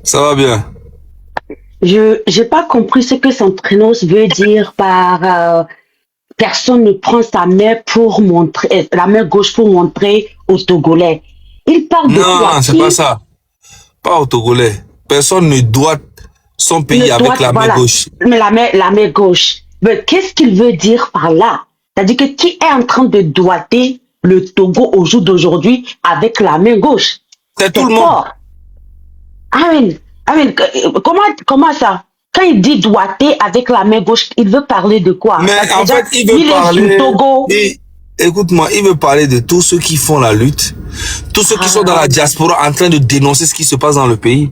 Ça va bien. Je n'ai pas compris ce que Centrinos veut dire par personne ne prend sa main pour montrer, la main gauche pour montrer aux Togolais. Il parle de quoi? Non, c'est pas Qui ça. Pas au Togolais. Personne ne doit son ne pays avec doit, la main voilà, gauche. mais la main gauche. Mais qu'est-ce qu'il veut dire par là? C'est-à-dire que qui est en train de doiter le Togo au jour d'aujourd'hui avec la main gauche? C'est tout C'est le monde. fort. Amen. Amen. Comment ça? Quand il dit doigté avec la main gauche, il veut parler de quoi? Mais Parce que en déjà, fait, il veut il est du parler. Togo. Écoute-moi, il veut parler de tous ceux qui font la lutte, tous ceux qui sont dans Ah, la diaspora en train de dénoncer ce qui se passe dans le pays.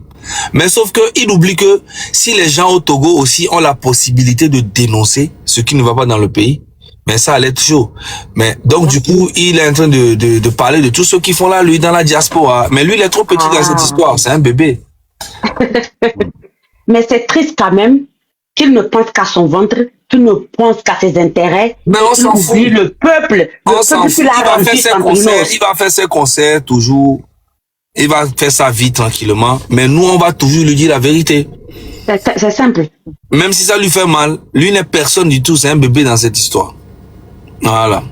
Mais sauf que il oublie que si les gens au Togo aussi ont la possibilité de dénoncer ce qui ne va pas dans le pays, mais ça allait être chaud. Mais donc du coup, il est en train de parler de tous ceux qui font la lutte dans la diaspora. Mais lui, il est trop petit dans cette ah. histoire. C'est un bébé. Mais c'est triste quand même qu'il ne pense qu'à son ventre, qu'il ne pense qu'à ses intérêts, Mais on et qu'il s'en fout. oublie le peuple On s'en fout. qu'il Il a va faire rendu ses sans concerts. Il va faire ses concerts toujours. Il va faire sa vie tranquillement. Mais nous, on va toujours lui dire la vérité. C'est simple. Même si ça lui fait mal, lui n'est personne du tout. C'est un bébé dans cette histoire. Voilà.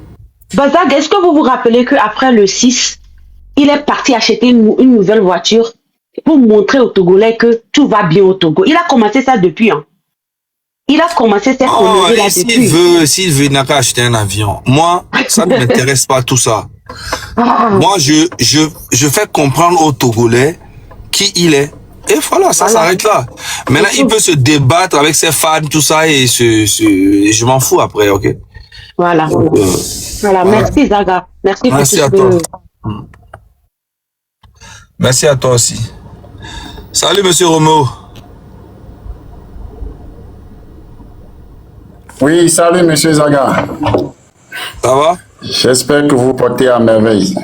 Bazag, est-ce que vous vous rappelez qu'après le 6, il est parti acheter une nouvelle voiture pour montrer aux Togolais que tout va bien au Togo? Il a commencé ça depuis, hein. Il a commencé cette Oh, connerie là et depuis. s'il veut, il n'a qu'à acheter un avion. Moi, ça ne m'intéresse pas tout ça. Ah, Moi, je fais comprendre aux Togolais qui il est. Et voilà, ça voilà. s'arrête là. Maintenant, il peut se débattre avec ses fans, tout ça, et et je m'en fous après, ok? Voilà. Donc, Voilà. voilà. Merci Zaga. Merci pour tout Merci ce à toi. que... Merci à toi aussi. Salut, monsieur Romo. Oui, salut Monsieur Zaga. Ça va? J'espère que vous portez à merveille.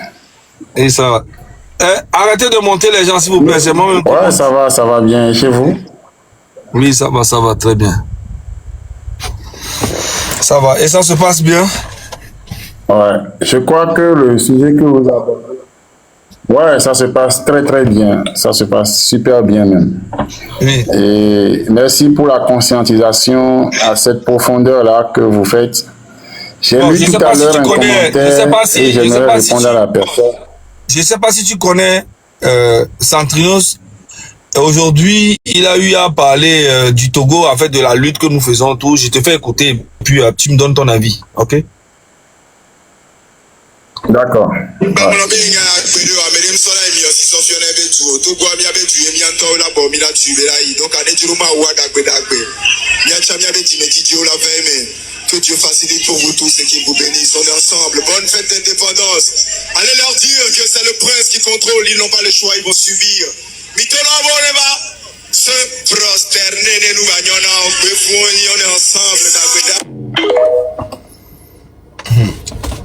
Et ça va. Arrêtez de monter les gens, s'il vous plaît. C'est moi-même. Ouais, ça va bien. Et chez vous? Oui, ça va très bien. Ça va. Et ça se passe bien? Ouais. Je crois que le sujet que vous abordez. Ouais, ça se passe très très bien. Ça se passe super bien même. Oui. Et merci pour la conscientisation à cette profondeur-là que vous faites. J'ai Bon, lu je sais tout à pas si l'heure tu un connais, je sais commentaire pas si, et je sais j'aimerais pas si répondre à la personne. je sais pas si tu connais Centrinos. Aujourd'hui, il a eu à parler du Togo, en fait, de la lutte que nous faisons tout. Je te fais écouter, puis tu me donnes ton avis, ok? D'accord. Ouais. Que Dieu facilite pour vous tous et qu'il vous bénisse. On est ensemble. Bonne fête d'indépendance. Allez leur dire que c'est le prince qui contrôle. Ils n'ont pas le choix, ils vont subir. Se prosterner, nous on est ensemble.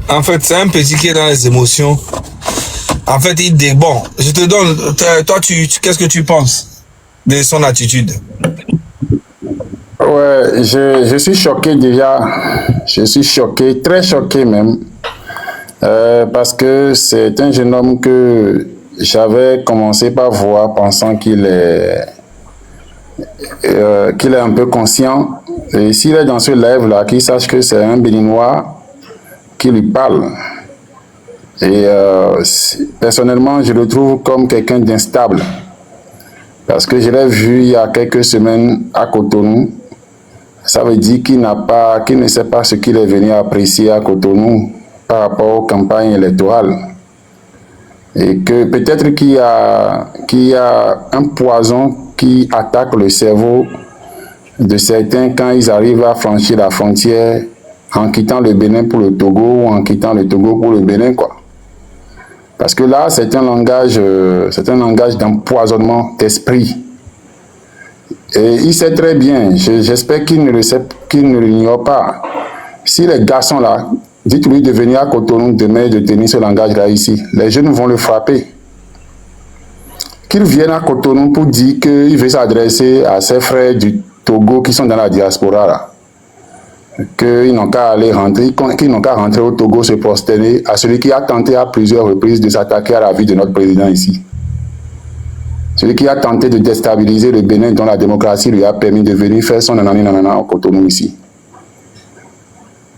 En fait, c'est un petit qui est dans les émotions. En fait, il dit, bon, je te donne, toi, qu'est-ce que tu penses de son attitude? Ouais, je suis choqué déjà. Je suis choqué, très choqué même. Parce que c'est un jeune homme que j'avais commencé par voir pensant qu'il est un peu conscient. Et s'il est dans ce live-là, qu'il sache que c'est un Béninois qui lui parle. Et personnellement, je le trouve comme quelqu'un d'instable. Parce que je l'ai vu il y a quelques semaines à Cotonou. Ça veut dire qu'il ne sait pas ce qu'il est venu apprécier à Cotonou par rapport aux campagnes électorales. Et que peut-être qu'il y a un poison qui attaque le cerveau de certains quand ils arrivent à franchir la frontière en quittant le Bénin pour le Togo ou en quittant le Togo pour le Bénin, quoi. Parce que là, c'est un langage d'empoisonnement d'esprit. Et il sait très bien, j'espère qu'il ne le sait, qu'il ne l'ignore pas. Si les garçons là, dites-lui de venir à Cotonou demain et de tenir ce langage-là ici, les jeunes vont le frapper. Qu'il vienne à Cotonou pour dire qu'il veut s'adresser à ses frères du Togo qui sont dans la diaspora là. Qu'ils n'ont qu'à aller rentrer, qu'ils n'ont qu'à rentrer au Togo se prosterner à celui qui a tenté à plusieurs reprises de s'attaquer à la vie de notre président ici. Celui qui a tenté de déstabiliser le Bénin dont la démocratie lui a permis de venir faire son nanana au Cotonou ici.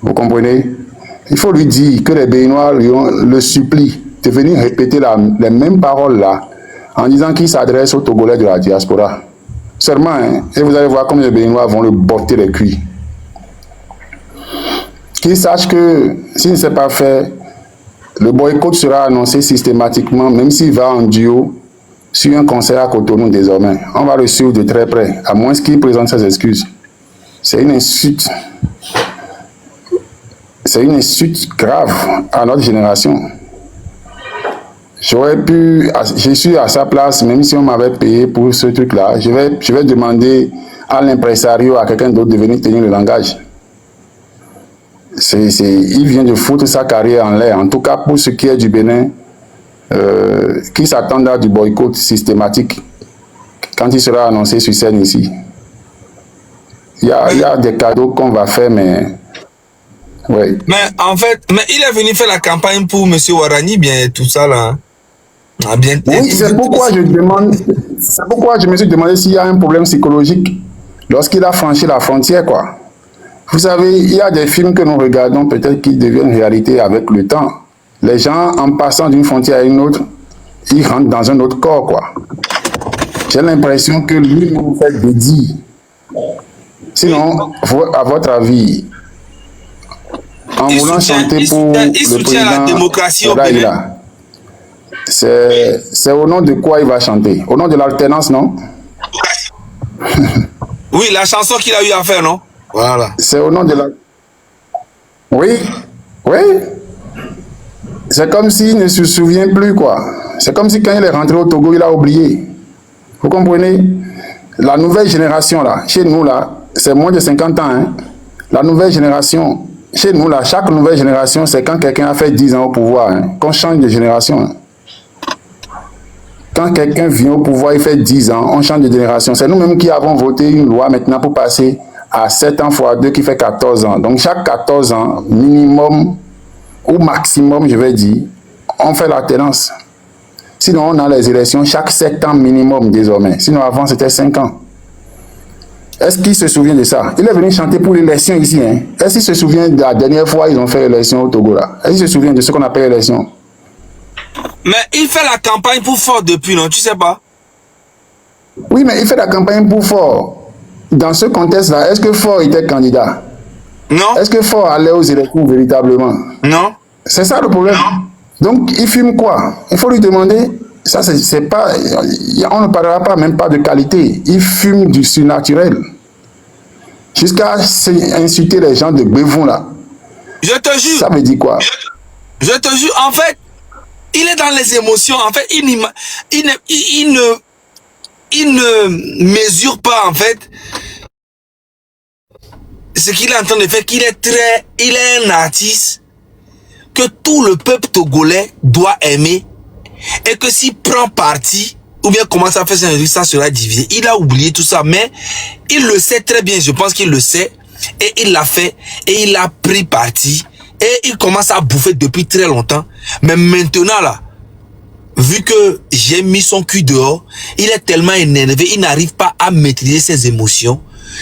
Vous comprenez? Il faut lui dire que les Béninois le supplient de venir répéter les mêmes paroles là en disant qu'il s'adresse aux Togolais de la diaspora. Seulement, hein, et vous allez voir comme les Béninois vont le botter les cuits. Qu'il sache que s'il ne sait pas faire, le boycott sera annoncé systématiquement, même s'il va en duo sur un concert à Cotonou désormais. On va le suivre de très près, à moins qu'il présente ses excuses. C'est une insulte. C'est une insulte grave à notre génération. Je suis à sa place, même si on m'avait payé pour ce truc-là, je vais demander à l'impresario, à quelqu'un d'autre de venir tenir le langage. Il vient de foutre sa carrière en l'air. En tout cas, pour ce qui est du Bénin, qui s'attendent à du boycott systématique quand il sera annoncé sur scène ici. Il y a des cadeaux qu'on va faire, mais... Ouais. Mais en fait, il est venu faire la campagne pour M. Warani, bien tout ça là. Ah, bien, oui, c'est pourquoi je me suis demandé s'il y a un problème psychologique lorsqu'il a franchi la frontière, quoi. Vous savez, il y a des films que nous regardons, peut-être qu'ils deviennent réalité avec le temps. Les gens, en passant d'une frontière à une autre, ils rentrent dans un autre corps, quoi. J'ai l'impression que lui nous fait dédier. Sinon, à votre avis, en voulant chanter pour le président la démocratie au Bénin. C'est au nom de quoi il va chanter? Au nom de l'alternance, non? Oui, la chanson qu'il a eu à faire, non? Voilà. C'est au nom de la... Oui, oui. C'est comme s'il ne se souvient plus, quoi. C'est comme si quand il est rentré au Togo, il a oublié. Vous comprenez? La nouvelle génération, là, chez nous, là, c'est moins de 50 ans, hein. La nouvelle génération, chez nous, là, chaque nouvelle génération, c'est quand quelqu'un a fait 10 ans au pouvoir, hein, qu'on change de génération. Hein. Quand quelqu'un vient au pouvoir, il fait 10 ans, on change de génération. C'est nous-mêmes qui avons voté une loi maintenant pour passer à 7 ans fois 2 qui fait 14 ans. Donc chaque 14 ans, minimum ou maximum, je vais dire, on fait l'alternance. Sinon, on a les élections chaque 7 ans minimum désormais. Sinon, avant, c'était 5 ans. Est-ce qu'il se souvient de ça? Il est venu chanter pour l'élection ici. Hein? Est-ce qu'il se souvient de la dernière fois ils ont fait l'élection au Togo là? Est-ce qu'il se souvient de ce qu'on appelle l'élection? Mais il fait la campagne pour Fort depuis, non? Tu sais pas? Oui, mais il fait la campagne pour Fort. Dans ce contexte-là, est-ce que Fort était candidat? Non. Est-ce que Fort allait aux élections véritablement? Non. C'est ça le problème. Non. Donc, il fume quoi? Il faut lui demander. Ça, c'est pas... On ne parlera pas même pas de qualité. Il fume du surnaturel. Jusqu'à insulter les gens de Bévon, là. Je te jure. Ça veut dire quoi? Je te jure, en fait, il est dans les émotions. En fait, il ne mesure pas, en fait, ce qu'il est en train de faire, il est un artiste que tout le peuple togolais doit aimer et que s'il prend parti ou bien commence à faire ses trucs, ça sera divisé. Il a oublié tout ça, mais il le sait très bien, je pense qu'il le sait et il l'a fait et il a pris parti et il commence à bouffer depuis très longtemps. Mais maintenant là, vu que j'ai mis son cul dehors, il est tellement énervé, il n'arrive pas à maîtriser ses émotions.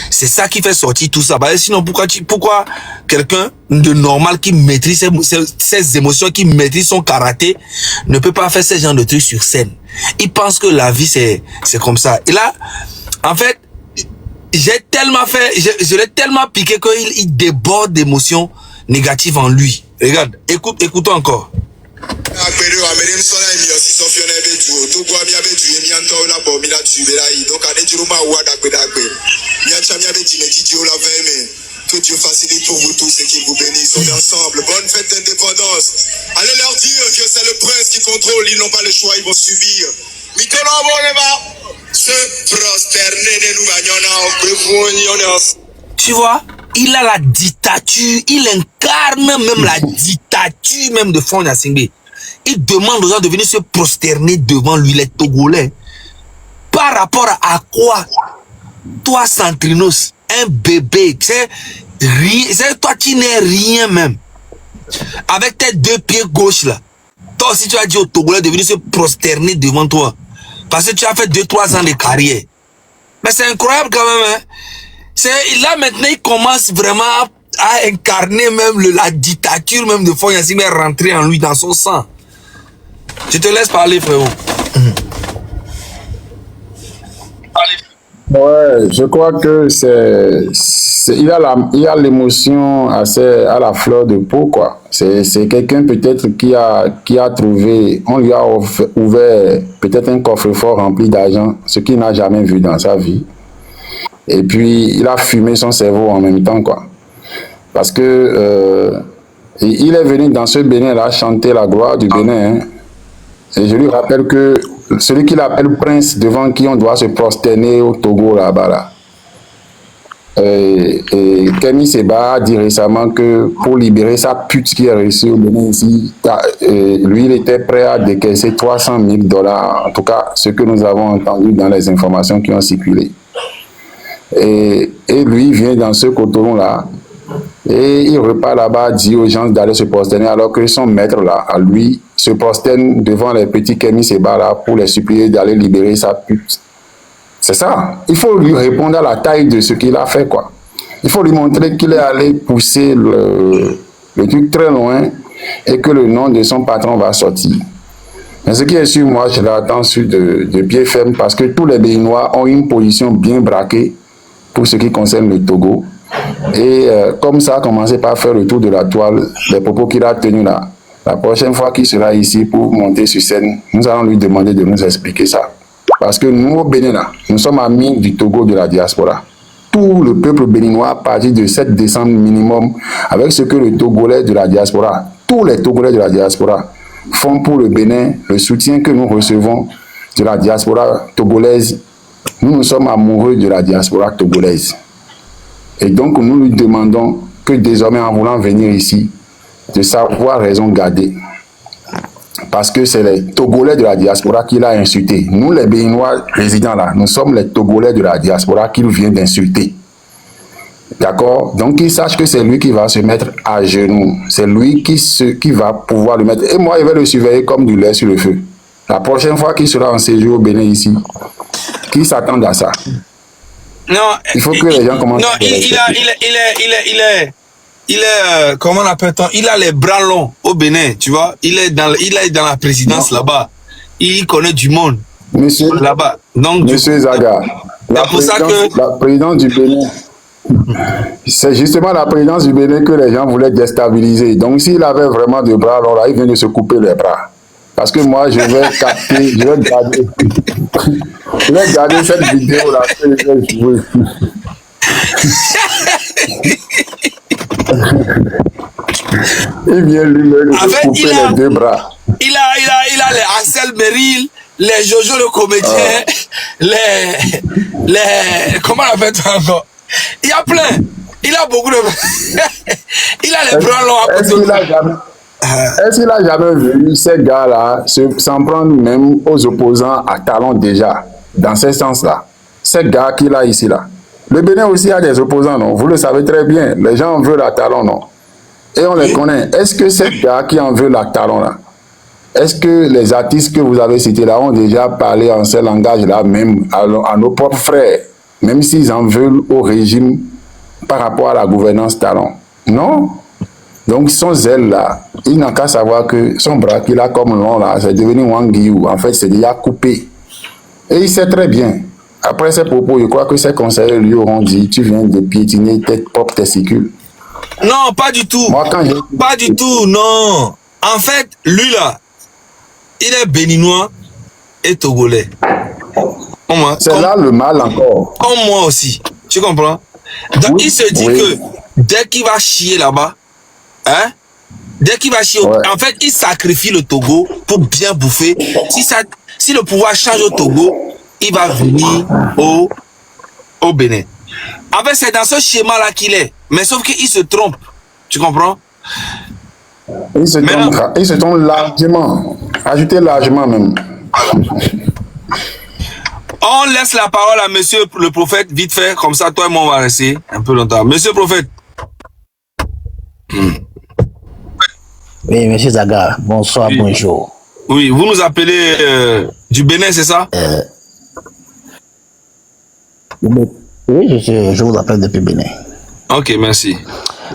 C'est ça qui fait sortir tout ça. Bah, sinon, pourquoi quelqu'un de normal qui maîtrise ses émotions, qui maîtrise son karaté, ne peut pas faire ce genre de trucs sur scène? Il pense que la vie, c'est comme ça. Et là, en fait, je l'ai tellement piqué qu'il déborde d'émotions négatives en lui. Regarde, écoutons encore. Que Dieu facilite pour vous tous et qu'il vous bénisse. On est ensemble. Bonne fête d'indépendance. Allez leur dire que c'est le prince qui contrôle. Ils n'ont pas le choix, ils vont subir. Tu vois, il a la dictature, il incarne même la dictature même de Faure Gnassingbé. Il demande aux gens de venir se prosterner devant lui, les Togolais. Par rapport à quoi? Toi, Centrinos, un bébé, c'est toi qui n'es rien même. Avec tes 2 pieds gauches là. Toi aussi tu as dit au Togolais de venir se prosterner devant toi. Parce que tu as fait 2-3 ans de carrière. Mais c'est incroyable quand même. Hein. Là maintenant, il commence vraiment à incarner même la dictature même de Faure Gnassingbé, rentrer en lui, dans son sang. Je te laisse parler, frérot. Ouais, je crois que il a l'émotion assez à la fleur de peau, quoi. C'est quelqu'un peut-être qui a trouvé, on lui a ouvert peut-être un coffre-fort rempli d'argent, ce qu'il n'a jamais vu dans sa vie. Et puis, il a fumé son cerveau en même temps, quoi. Parce que il est venu dans ce Bénin-là chanter la gloire du Bénin. Hein. Et je lui rappelle que celui qu'il appelle prince, devant qui on doit se prosterner au Togo là-bas. Là. Et Kémy Séba a dit récemment que pour libérer sa pute qui est réussi au Bénin ici, lui il était prêt à décaisser 300 000 $, en tout cas ce que nous avons entendu dans les informations qui ont circulé. Et lui vient dans ce coton-là, et il repart là-bas, dit aux gens d'aller se prosterner, alors que son maître là, à lui, se prosterne devant les petits Kémy Séba là pour les supplier d'aller libérer sa pute. C'est ça. Il faut lui répondre à la taille de ce qu'il a fait, quoi. Il faut lui montrer qu'il est allé pousser le truc très loin et que le nom de son patron va sortir. Mais ce qui est sûr, moi, je l'attends sur de pied ferme parce que tous les Béninois ont une position bien braquée pour ce qui concerne le Togo. Et comme ça a commencé par faire le tour de la toile, les propos qu'il a tenus là, la prochaine fois qu'il sera ici pour monter sur scène, nous allons lui demander de nous expliquer ça. Parce que nous, au Bénin, là, nous sommes amis du Togo de la diaspora. Tout le peuple béninois, à partir de 7 décembre minimum, avec ce que le Togolais de la diaspora, tous les Togolais de la diaspora font pour le Bénin, le soutien que nous recevons de la diaspora togolaise, nous sommes amoureux de la diaspora togolaise. Et donc, nous lui demandons que désormais, en voulant venir ici, de savoir raison garder. Parce que c'est les Togolais de la diaspora qu'il a insulté. Nous, les Béninois résidents là, nous sommes les Togolais de la diaspora qu'il vient d'insulter. D'accord? Donc, qu'il sache que c'est lui qui va se mettre à genoux. C'est lui qui va pouvoir le mettre. Et moi, il va le surveiller comme du lait sur le feu. La prochaine fois qu'il sera en séjour au Bénin ici, qu'il s'attende à ça. Non, il faut que les gens commencent à il est comment on appelle-t-on? Il a les bras longs au Bénin, tu vois. Il est dans la présidence là-bas. Il connaît du monde. Monsieur, là-bas. Donc, Monsieur Zaga, la présidence du Bénin, c'est justement la présidence du Bénin que les gens voulaient déstabiliser. Donc, s'il avait vraiment des bras longs, là, il vient de se couper les bras. Parce que moi, je vais capter, je vais garder cette vidéo là que je vais jouer. Il vient lui-même de couper les deux bras. Il a les Ansel Merrill, les Jojo le comédien, les comment on appelle ça encore? Il y a plein. Il a beaucoup de. Il a les bras longs à côté de lui. Est-ce qu'il a jamais vu ces gars-là s'en prendre même aux opposants à talons déjà, dans ce sens-là? Ces gars qu'il a ici, là. Le Bénin aussi a des opposants, non? Vous le savez très bien. Les gens en veulent à talons, non? Et on les connaît. Est-ce que ces gars qui en veulent à talons, là, est-ce que les artistes que vous avez cités là ont déjà parlé en ce langage-là, même à nos propres frères, même s'ils en veulent au régime par rapport à la gouvernance talon? Non? Donc son zèle là, il n'a qu'à savoir que son bras qu'il a comme long là, c'est devenu Wangiou. En fait, c'est déjà coupé. Et il sait très bien. Après ces propos, je crois que ses conseillers lui auront dit, tu viens de piétiner tes propres testicules. Non, pas du tout. Moi, pas du tout, non. En fait, lui là, il est béninois et togolais. C'est là le mal encore. Comme moi aussi. Tu comprends? Donc oui, il se dit que dès qu'il va chier là-bas, hein? Dès qu'il va chier, en fait, il sacrifie le Togo pour bien bouffer. Si le pouvoir change au Togo, il va venir au Bénin. En fait, c'est dans ce schéma-là qu'il est. Mais sauf qu'il se trompe. Tu comprends? Il se trompe largement. Ajoutez largement même. On laisse la parole à monsieur le prophète, vite fait. Comme ça, toi et moi, on va rester un peu longtemps. Monsieur le prophète. Oui, monsieur Zaga, bonsoir, bonjour. Oui, vous nous appelez Du Bénin, c'est ça? Oui, je vous appelle depuis Bénin. Ok, merci.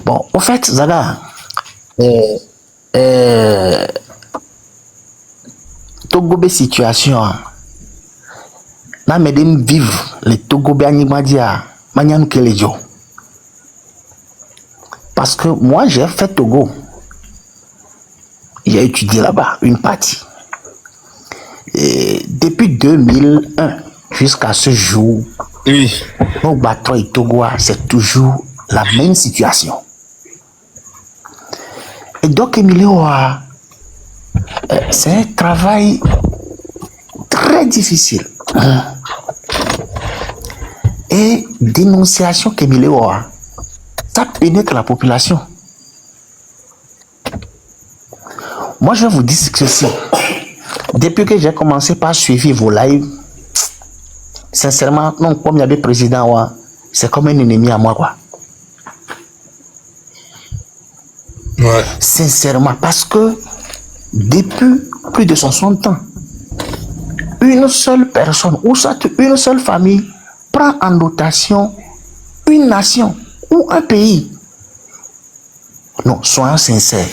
Bon, au fait, Zaga, Togo situation, na medem vivre les Togo Animadia, Maniam Kelejo. Parce que moi, j'ai fait Togo. J'ai étudié là-bas, une partie. Et depuis 2001 jusqu'à ce jour, Oui. au bateau et Togo, c'est toujours la même situation. Et donc, Emilio, c'est un travail très difficile. Et dénonciation qu'Emilio a, ça pénètre la population. Moi, je vais vous dire ceci. Depuis que j'ai commencé par suivre vos lives, sincèrement, non, comme il y avait président, c'est comme un ennemi à moi, quoi. Ouais. Sincèrement, parce que depuis plus de 60 ans, une seule personne ou soit une seule famille prend en notation une nation ou un pays. Non, soyons sincères.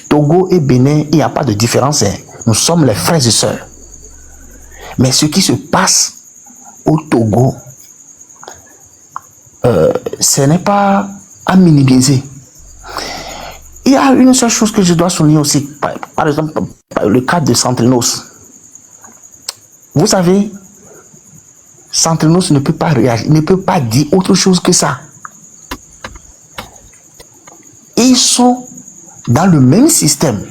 Togo et Bénin, il n'y a pas de différence. Nous sommes les frères et sœurs. Mais ce qui se passe au Togo, ce n'est pas à minimiser. Il y a une seule chose que je dois souligner aussi, par exemple, le cas de Centrinos. Vous savez, Centrinos ne peut pas réagir, ne peut pas dire autre chose que ça. Ils sont dans le même système.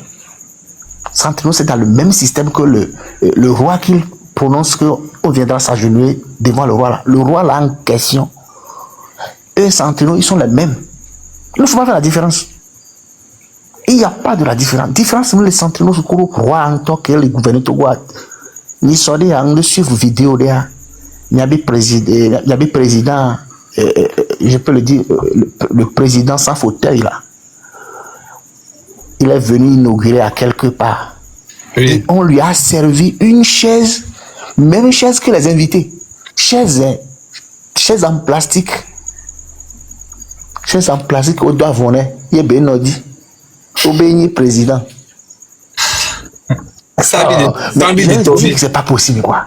Centrinos est dans le même système que le roi qu'il prononce qu'on viendra s'agenouiller devant le roi là. Le roi là en question, eux Centrinos, ils sont les mêmes. Il ne faut pas faire la différence. Il n'y a pas de la différence. Différence, les Centrinos, le roi en tant que le gouverneur Togo, ni sorti en le suivre vidéo là. Il y avait président, je peux le dire, le président sans fauteuil là. Il est venu inaugurer à quelque part. Oui. Et on lui a servi une chaise, même chaise que les invités. Chaise en plastique. Chaise en plastique au doigt volet. Il est bien dit. Au béni président. Ça dit c'est pas possible quoi.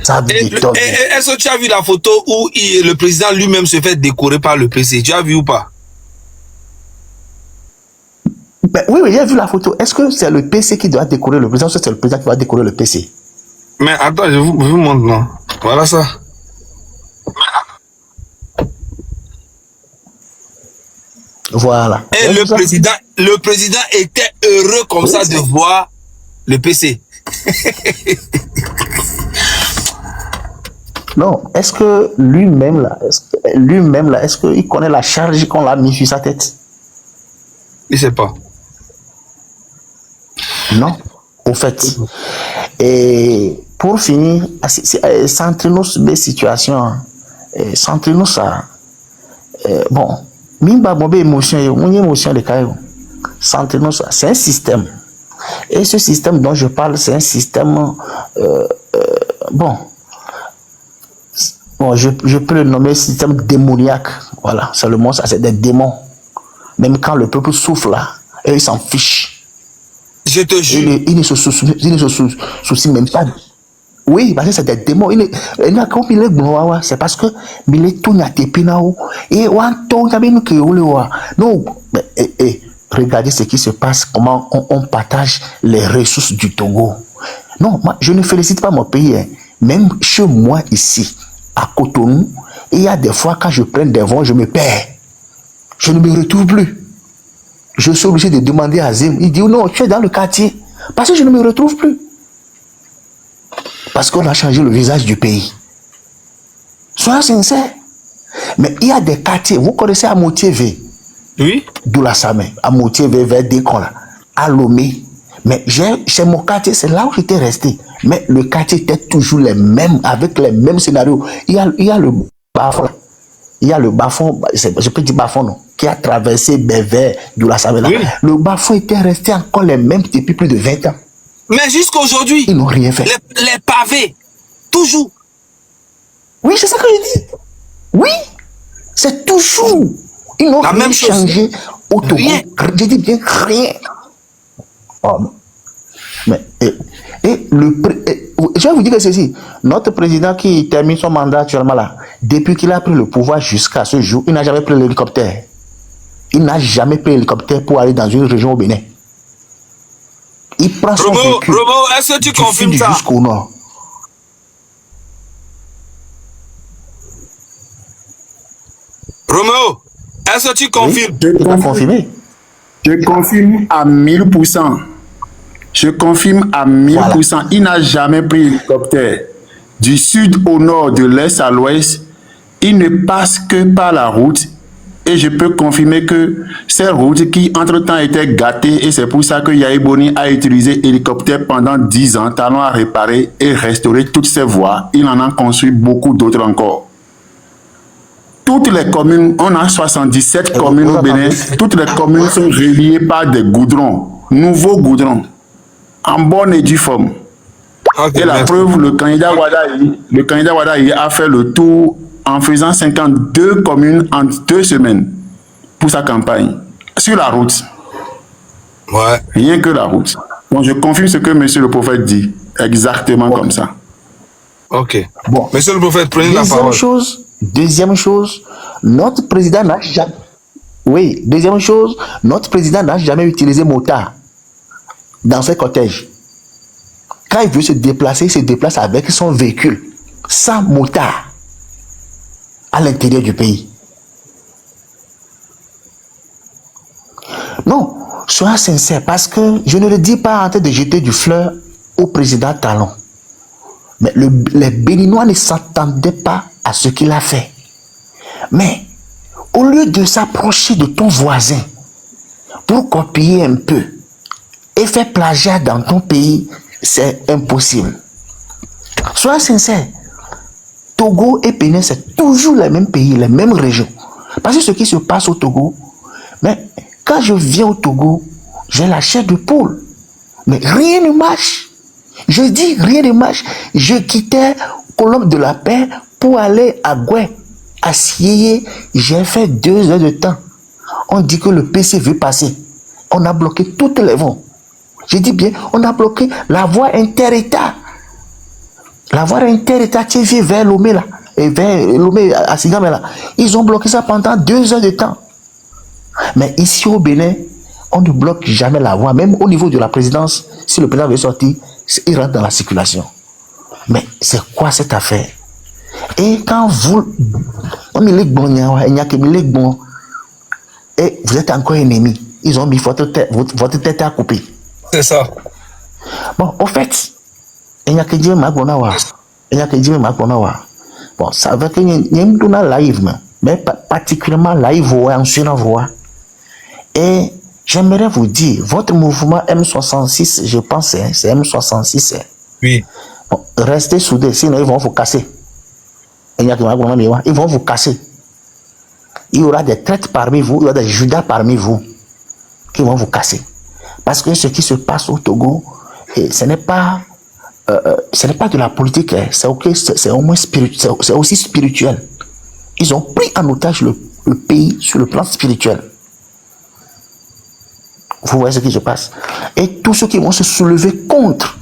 Est-ce que tu as vu la photo où le président lui-même se fait décorer par le PC? Tu as vu ou pas? Ben, oui, j'ai vu la photo. Est-ce que c'est le PC qui doit décorer le président ou c'est le président qui va décorer le PC? Mais attends, je vous montre, non. Voilà ça. Voilà. Et le président était heureux comme ça de voir le PC. Non, est-ce que lui-même là, est-ce qu'il connaît la charge qu'on l'a mis sur sa tête? Il ne sait pas. Non, au fait. Et pour finir, Centrinos, mes situations, Centrinos, bon, Mimba Bombe émotion, mon émotion de Caillou. Centrinos, c'est un système. Et ce système dont je parle, c'est un système, bon, je peux le nommer système démoniaque. Voilà, c'est le mot, ça, c'est des démons. Même quand le peuple souffle là, et ils s'en fichent. Je te jure. Il ne se soucie même pas. Oui, parce que c'est des démons. C'est parce que il est tout nyatepinao. Et non, regardez ce qui se passe, comment on partage les ressources du Togo. Non, moi, je ne félicite pas mon pays. Hein. Même chez moi ici, à Cotonou, il y a des fois quand je prends des vols, je me perds. Je ne me retrouve plus. Je suis obligé de demander à Zem. Il dit non, tu es dans le quartier. Parce que je ne me retrouve plus. Parce qu'on a changé le visage du pays. Soyons sincères. Mais il y a des quartiers. Vous connaissez Amotiévé? Oui. D'où la Samé. Amotiévé vers Décon là. À Lomé. Mais chez mon quartier, c'est là où j'étais resté. Mais le quartier était toujours les mêmes, avec les mêmes scénarios. Il y a le bas-fond. Il y a le bas-fond, je peux dire bas-fond, non, qui a traversé Bévert, d'où la Samé là. Oui. Le bas-fond était resté encore les mêmes depuis plus de 20 ans. Mais jusqu'aujourd'hui, Ils n'ont rien fait. les pavés, toujours. Oui, c'est ça que je dis. Oui, c'est toujours. Ils n'ont La rien même chose. changé au Togo. Rien. Je dis bien rien. Oh, mais, je vais vous dire que ceci, notre président qui termine son mandat actuellement là, depuis qu'il a pris le pouvoir jusqu'à ce jour, il n'a jamais pris l'hélicoptère. Il n'a jamais pris l'hélicoptère pour aller dans une région au Bénin. Il prend son véhicule Romo, est-ce que tu du confirmes sud ça? jusqu'au nord. Romo, est-ce que tu confirmes? Il a confirmé. Je confirme à 1000%. Je confirme à 1000%. Voilà. Il n'a jamais pris l'hélicoptère. Du sud au nord, de l'est à l'ouest, il ne passe que par la route. Et je peux confirmer que cette route qui entre-temps était gâtée, et c'est pour ça que Yahi Boni a utilisé hélicoptère pendant 10 ans, talent à réparer et restaurer toutes ces voies. Il en a construit beaucoup d'autres encore. Toutes les communes, on a 77 communes au Bénin, toutes les communes sont reliées par des goudrons, nouveaux goudrons, en bonne et due forme. Okay, et la preuve, le candidat Wadaï a fait le tour en faisant 52 communes en 2 semaines pour sa campagne, sur la route. Ouais. Rien que la route. Donc je confirme ce que monsieur le prophète dit, exactement comme ça. Ok. Bon. Monsieur le prophète, prenez la parole. Deuxième chose, notre président n'a jamais... Oui, deuxième chose, notre président n'a jamais utilisé motard dans ses cortèges. Quand il veut se déplacer, il se déplace avec son véhicule, sans motard, à l'intérieur du pays. Non, sois sincère, parce que je ne le dis pas en train de jeter du fleur au président Talon. Mais les Béninois ne s'attendaient pas à ce qu'il a fait. Mais au lieu de s'approcher de ton voisin pour copier un peu et faire plagiat dans ton pays, c'est impossible. Sois sincère. Togo et Bénin, c'est toujours les mêmes pays, les mêmes régions. Parce que ce qui se passe au Togo, mais quand je viens au Togo, j'ai la chair de poule. Mais rien ne marche. Je dis rien ne marche. Je quittais Colombe de la Paix pour aller à Goué, à Sieyé. J'ai fait 2 heures de temps. On dit que le PC veut passer. On a bloqué toutes les voies. Je dis bien, on a bloqué la voie inter-État. La voie inter-État qui vient vers Lomé là, et vers Lomé à Sigame là. Ils ont bloqué ça pendant 2 heures de temps. Mais ici au Bénin, on ne bloque jamais la voie. Même au niveau de la présidence, si le président veut sortir, il rentre dans la circulation. Mais c'est quoi cette affaire? Et quand vous, et vous êtes encore ennemi, ils ont mis votre tête à couper. C'est ça. Bon, au fait, bon, ça veut que nous avons live, mais particulièrement live en voix. Et j'aimerais vous dire, votre mouvement M66, je pense, c'est M66. Oui. Bon, restez soudés, sinon ils vont vous casser. Ils vont vous casser. Il y aura des traites parmi vous, il y aura des Judas parmi vous qui vont vous casser. Parce que ce qui se passe au Togo, ce n'est pas de la politique, c'est au moins spirituel, c'est aussi spirituel. Ils ont pris en otage le pays sur le plan spirituel. Vous voyez ce qui se passe. Et tous ceux qui vont se soulever contre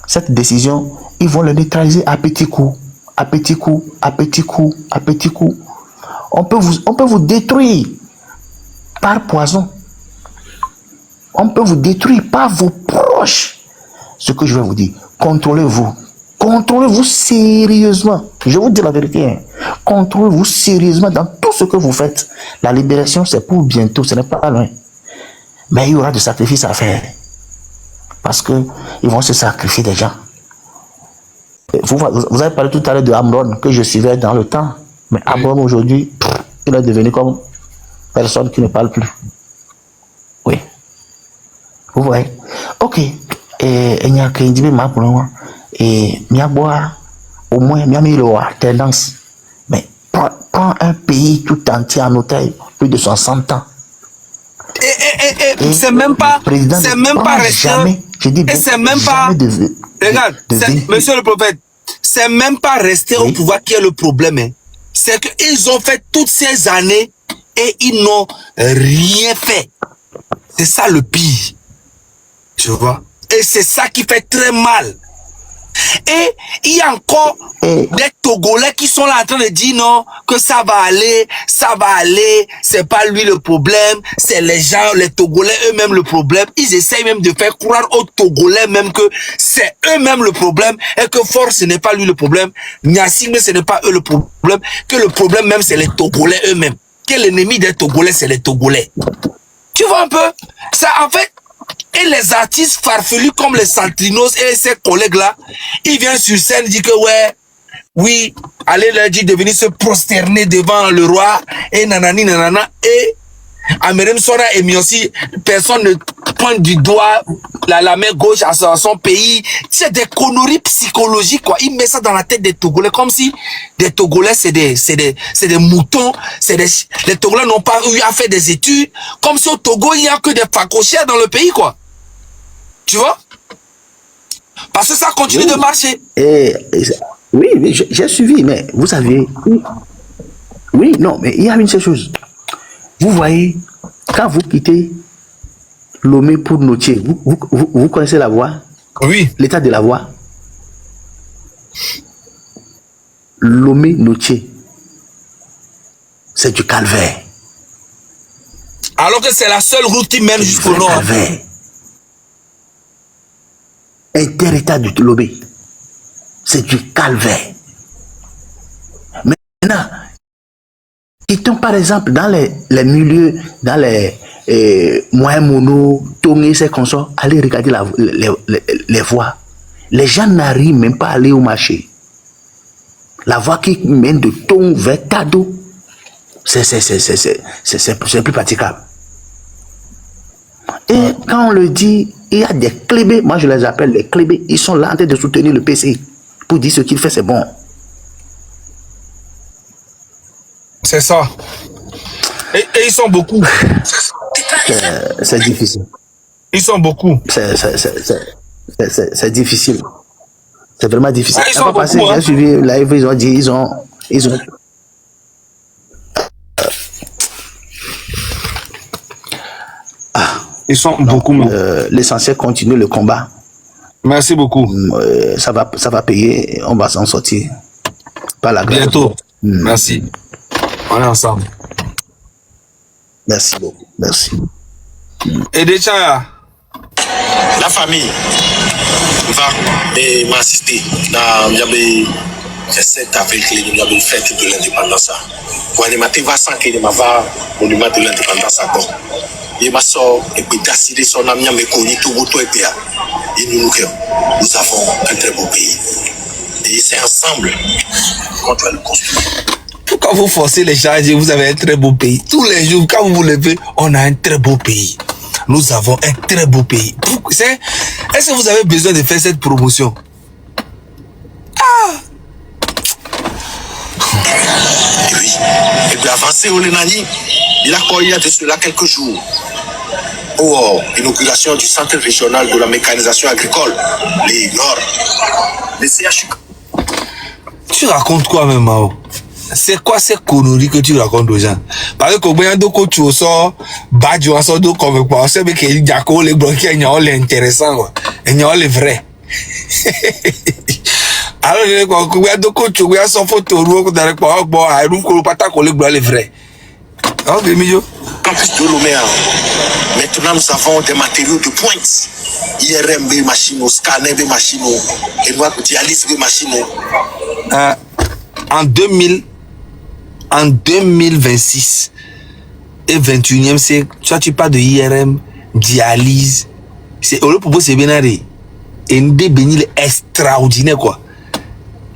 cette décision, ils vont le neutraliser à petits coups, à petits coups, à petits coups, à petits coups. On peut vous détruire par poison. On peut vous détruire par vos proches. Ce que je vais vous dire, contrôlez-vous. Contrôlez-vous sérieusement. Je vous dis la vérité. Hein. Contrôlez-vous sérieusement dans tout ce que vous faites. La libération, c'est pour bientôt, ce n'est pas loin. Mais il y aura des sacrifices à faire. Parce qu'ils vont se sacrifier des gens. Vous avez parlé tout à l'heure de Amron, que je suivais dans le temps. Mais Amron, aujourd'hui, il est devenu comme personne qui ne parle plus. Oui. Vous voyez? Ok. Et il y a qu'un dit, et il y a au moins, il y a une tendance. Mais prends un pays tout entier en otage, plus de 60 ans. Et c'est même pas restreint Je dis bien, et c'est même pas... Regarde, monsieur le prophète, c'est même pas rester au pouvoir qui est le problème. Hein. C'est qu'ils ont fait toutes ces années et ils n'ont rien fait. C'est ça le pire. Tu vois? Et c'est ça qui fait très mal. Et il y a encore des Togolais qui sont là en train de dire non, que ça va aller, c'est pas lui le problème, c'est les gens, les Togolais eux-mêmes le problème. Ils essayent même de faire croire aux Togolais même que c'est eux-mêmes le problème et que Force ce n'est pas lui le problème, Niassime ce n'est pas eux le problème, que le problème même c'est les Togolais eux-mêmes, que l'ennemi des Togolais c'est les Togolais. Tu vois un peu? Ça en fait. Et les artistes farfelus comme les Santrinos et ces collègues-là, ils viennent sur scène dire que ouais, oui, allez leur dire de venir se prosterner devant le roi et nanani nanana. Et à Merem Sora et Mionsi, personne ne pointe du doigt la main gauche à son pays. C'est des conneries psychologiques, quoi. Ils mettent ça dans la tête des Togolais comme si des Togolais c'est des moutons. Les Togolais n'ont pas eu à faire des études. Comme si au Togo, il n'y a que des facochères dans le pays, quoi. Tu vois? Parce que ça continue de marcher. Oui, j'ai suivi, mais vous savez, oui, non, mais il y a une seule chose. Vous voyez, quand vous quittez Lomé pour Notier, vous connaissez la voie? Oui. L'état de la voie? Lomé Notier, c'est du calvaire. Alors que c'est la seule route qui mène jusqu'au nord. Calvaire. Inter-État du Lomé, c'est du calvaire. Maintenant, quittons par exemple dans les milieux, dans les moyens mono, Tongé, ces consorts, allez regarder les voies. Les gens n'arrivent même pas à aller au marché. La voie qui mène de Tong vers Tado, c'est plus praticable. Et quand on le dit, il y a des clébés, moi je les appelle les clébés, ils sont là en train de soutenir le PC pour dire ce qu'il fait, c'est bon. C'est ça. Et ils sont beaucoup. C'est difficile. Ils sont beaucoup. C'est difficile. C'est vraiment difficile. Ils sont passé, beaucoup, j'ai suivi live, ils ont dit, ils ont Ils sont beaucoup. L'essentiel, continue le combat. Merci beaucoup. Ça va payer, on va s'en sortir. Par la grâce. Bientôt. Merci. On est ensemble. Merci beaucoup. Merci. Et déjà, la famille va m'assister dans le 7 avril, le fête de l'indépendance. Pour animer va sans qu'il va monument de l'indépendance encore. Il m'a sorti et puis décidé son ami à me connaître tout et puis nous avons un très beau pays. Et c'est ensemble qu'on doit le construire. Pourquoi vous forcez les gens à dire que vous avez un très beau pays? Tous les jours, quand vous vous levez, on a un très beau pays. Nous avons un très beau pays. Est-ce que vous avez besoin de faire cette promotion? Et oui. Et puis avancer au Lénani, il y a de cela quelques jours. L'inauguration du centre régional de la mécanisation agricole, les Nord, les CHU. Tu racontes quoi même, Mao? C'est quoi ces conneries que tu racontes aux gens? Parce que quand il y a des coachs au sort, badge au sort, comme quoi, on sait que il y a les bloqués, il y a les intéressants, il y a les vrais. Alors, quand il y a des coachs, il y a son photo, il y a des coachs, il y a des coachs, les vrais. Ok, Mijo. Campus de Lomé, maintenant nous avons des matériaux de pointe. IRM, des machines, scanner, des machines, et dialyse, des machines. En 2026 et 21e siècle, tu parles de IRM, dialyse. C'est au lieu pour vous, c'est bien allé. Et une des bénis extraordinaire, quoi.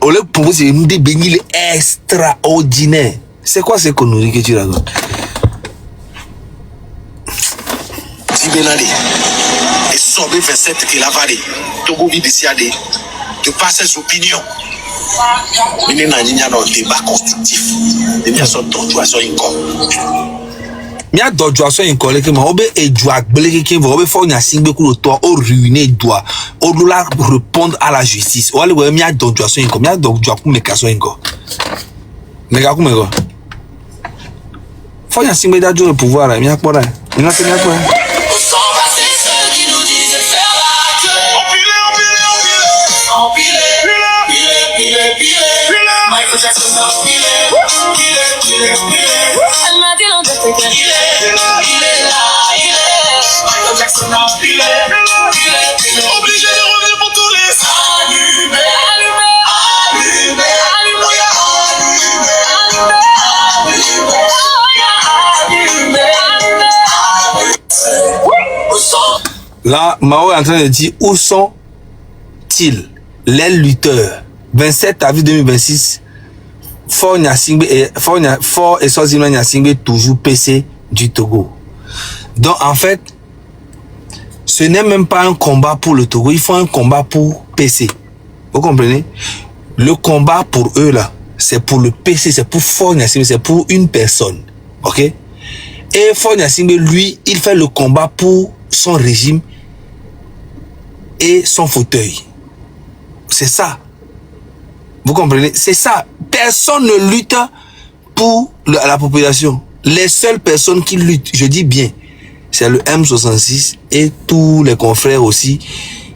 Au lieu pour vous, c'est une des bénis extraordinaire. C'est quoi ces conneries que tu racontes? Et Sobé 27 qui l'a valé. Togo vit d'ici de par ses opinions. Il y a un débat constructif. Il y a son torturation income. Mia dojo so en collègue ma obe e doit blé qui va obe faut nya singbe ku le toi au ruiner doit au doula répondre à la justice. O le mia dojo so en ko mia dojo ku me kaso en ko. Me ga ku me ko. Faut nya singbe da jo le pouvoir mia ko da. Mia te mia ko. Michael Jackson, obligé de revenir pour tous les allumés, là, Mao est en train de dire où sont-ils les lutteurs 27 avril 2026 Fort et Swazilland Nyasingbe toujours PC du Togo. Donc en fait, ce n'est même pas un combat pour le Togo, il faut un combat pour PC. Vous comprenez? Le combat pour eux là, c'est pour le PC, c'est pour Fort Nyasingbe, c'est pour une personne. Ok? Et Fort Nyasingbe, lui, il fait le combat pour son régime et son fauteuil. C'est ça. Vous comprenez? C'est ça. Personne ne lutte pour la population. Les seules personnes qui luttent, je dis bien, c'est le M66 et tous les confrères aussi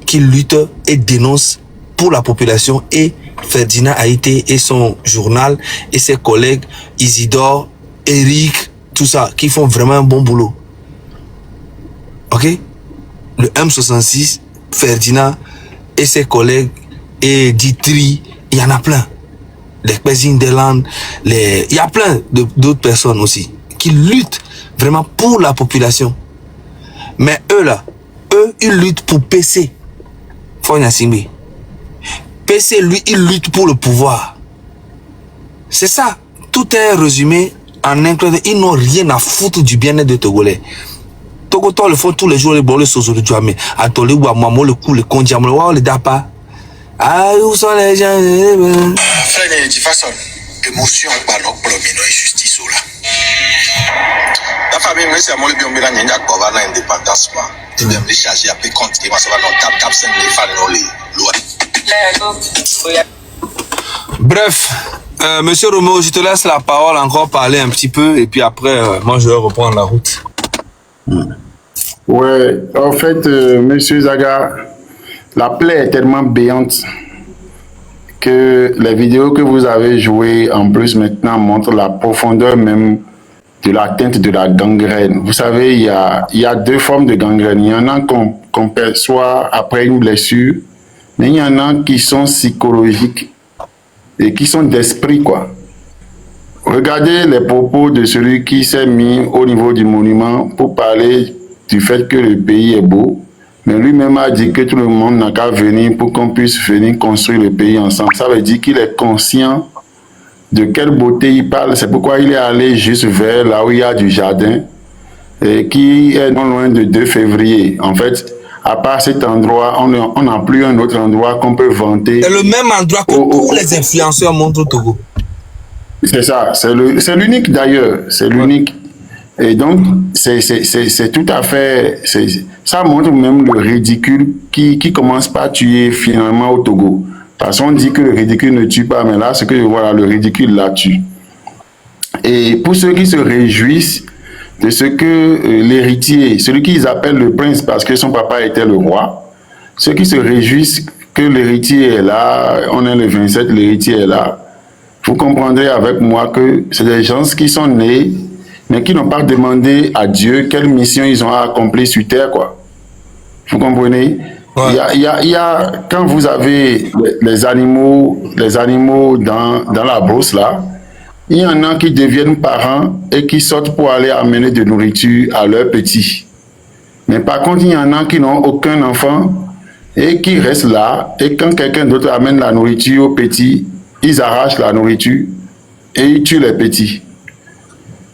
qui luttent et dénoncent pour la population, et Ferdinand Haïté et son journal et ses collègues Isidore, Eric, tout ça, qui font vraiment un bon boulot. Ok? Le M66, Ferdinand et ses collègues et Ditri, il y en a plein. Les Pézines des Landes, il y a plein d'autres personnes aussi qui luttent vraiment pour la population. Mais eux là, ils luttent pour PC. Fort Nyasingbe. PC, lui, il lutte pour le pouvoir. C'est ça. Tout est résumé en un clin d'œil. Ils n'ont rien à foutre du bien-être des Togolais. Togo, le font tous les jours, les bolets sont sur le Djamé. Atolé, ou à moi, le coup, le condiam, le dapa. Ah, où sont les gens? Frère, de façon, émotion, pardon, pour le justice là. La famille, mais c'est à moi le bien, mais là, il y a quoi, là, indépendance, moi. Tu viens me charger, après, compte, qui va se faire dans tap, 5 les fans, non, les lois. Bref, monsieur Romo, je te laisse la parole encore parler un petit peu, et puis après, moi, je vais reprendre la route. Ouais, en fait, monsieur Zaga, la plaie est tellement béante que les vidéos que vous avez jouées en plus maintenant montrent la profondeur même de l'atteinte de la gangrène. Vous savez, il y a deux formes de gangrène. Il y en a qu'on perçoit après une blessure, mais il y en a qui sont psychologiques et qui sont d'esprit, quoi. Regardez les propos de celui qui s'est mis au niveau du monument pour parler du fait que le pays est beau. Mais lui-même a dit que tout le monde n'a qu'à venir pour qu'on puisse venir construire le pays ensemble. Ça veut dire qu'il est conscient de quelle beauté il parle. C'est pourquoi il est allé juste vers là où il y a du jardin, et qui est non loin de 2 février. En fait, à part cet endroit, on n'a plus un autre endroit qu'on peut vanter. C'est le même endroit que tous les influenceurs montrent au Togo. C'est ça, c'est l'unique d'ailleurs, c'est l'unique. Et donc, c'est tout à fait, ça montre même le ridicule qui commence par tuer finalement au Togo. Parce qu'on dit que le ridicule ne tue pas, mais là, c'est que voilà, le ridicule la tue. Et pour ceux qui se réjouissent de ce que l'héritier, celui qu'ils appellent le prince parce que son papa était le roi, ceux qui se réjouissent que l'héritier est là, on est le 27, l'héritier est là, vous comprendrez avec moi que c'est des gens qui sont nés, mais qui n'ont pas demandé à Dieu quelle mission ils ont accompli sur terre, quoi. Vous comprenez? Ouais. Il y a, quand vous avez les animaux dans la brousse, là, il y en a qui deviennent parents et qui sortent pour aller amener de nourriture à leurs petits. Mais par contre, il y en a qui n'ont aucun enfant et qui restent là, et quand quelqu'un d'autre amène la nourriture aux petits, ils arrachent la nourriture et ils tuent les petits.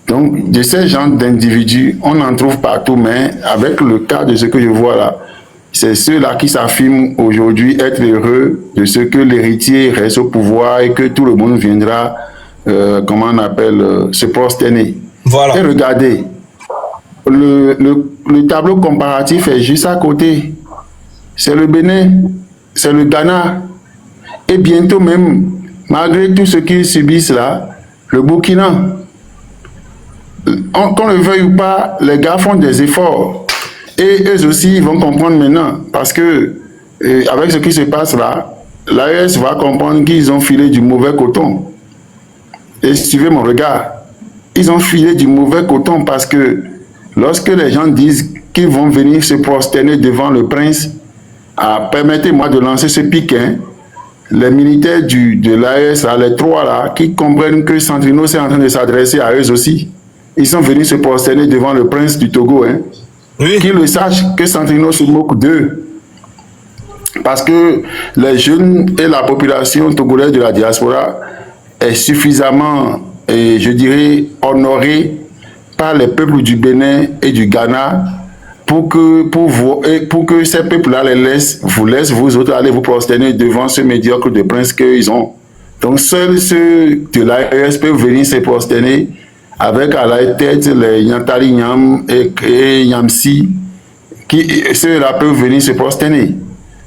Donc, de ces genres d'individus, on en trouve partout, mais avec le cas de ce que je vois là, c'est ceux-là qui s'affirment aujourd'hui être heureux de ce que l'héritier reste au pouvoir et que tout le monde viendra, comment on appelle, se prosterner. Voilà. Et regardez, le tableau comparatif est juste à côté. C'est le Bénin, c'est le Ghana. Et bientôt même, malgré tout ce qu'ils subissent là, le Burkina. Qu'on le veuille ou pas, les gars font des efforts. Et eux aussi, ils vont comprendre maintenant. Parce que, avec ce qui se passe là, l'AES va comprendre qu'ils ont filé du mauvais coton. Et suivez mon regard. Ils ont filé du mauvais coton parce que lorsque les gens disent qu'ils vont venir se prosterner devant le prince, permettez-moi de lancer ce pic, hein. Les militaires de l'AES, les trois là, qui comprennent que Centrino est en train de s'adresser à eux aussi. Ils sont venus se prosterner devant le prince du Togo, hein. Oui. Qu'ils le sachent que Centrino se moque d'eux. Parce que les jeunes et la population togolaise de la diaspora est suffisamment, je dirais, honorée par les peuples du Bénin et du Ghana pour que ces peuples-là vous laissent, vous autres, aller vous prosterner devant ce médiocre de prince qu'ils ont. Donc, seuls ceux de l'AES peuvent venir se prosterner avec à la tête les Yantali Nyam et Yamsi, ceux-là peuvent venir se prosterner.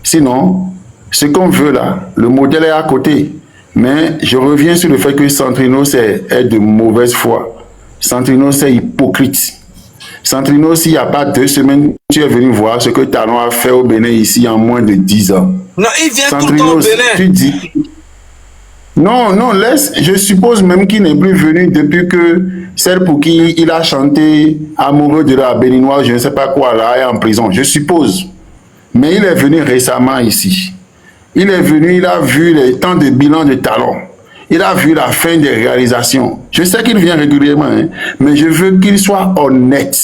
Sinon, ce qu'on veut là, le modèle est à côté. Mais je reviens sur le fait que Centrino est de mauvaise foi. Centrino, c'est hypocrite. Centrino, s'il n'y a pas 2 semaines, tu es venu voir ce que Talon a fait au Bénin ici en moins de 10 ans. Non, il vient Centrino, tout le temps au Bénin. Tu dis... Non, laisse. Je suppose même qu'il n'est plus venu depuis que celle pour qui il a chanté amoureux de la béninoise, je ne sais pas quoi, là, est en prison. Je suppose. Mais il est venu récemment ici. Il est venu, il a vu les temps de bilan de Talon. Il a vu la fin des réalisations. Je sais qu'il vient régulièrement, hein, mais je veux qu'il soit honnête.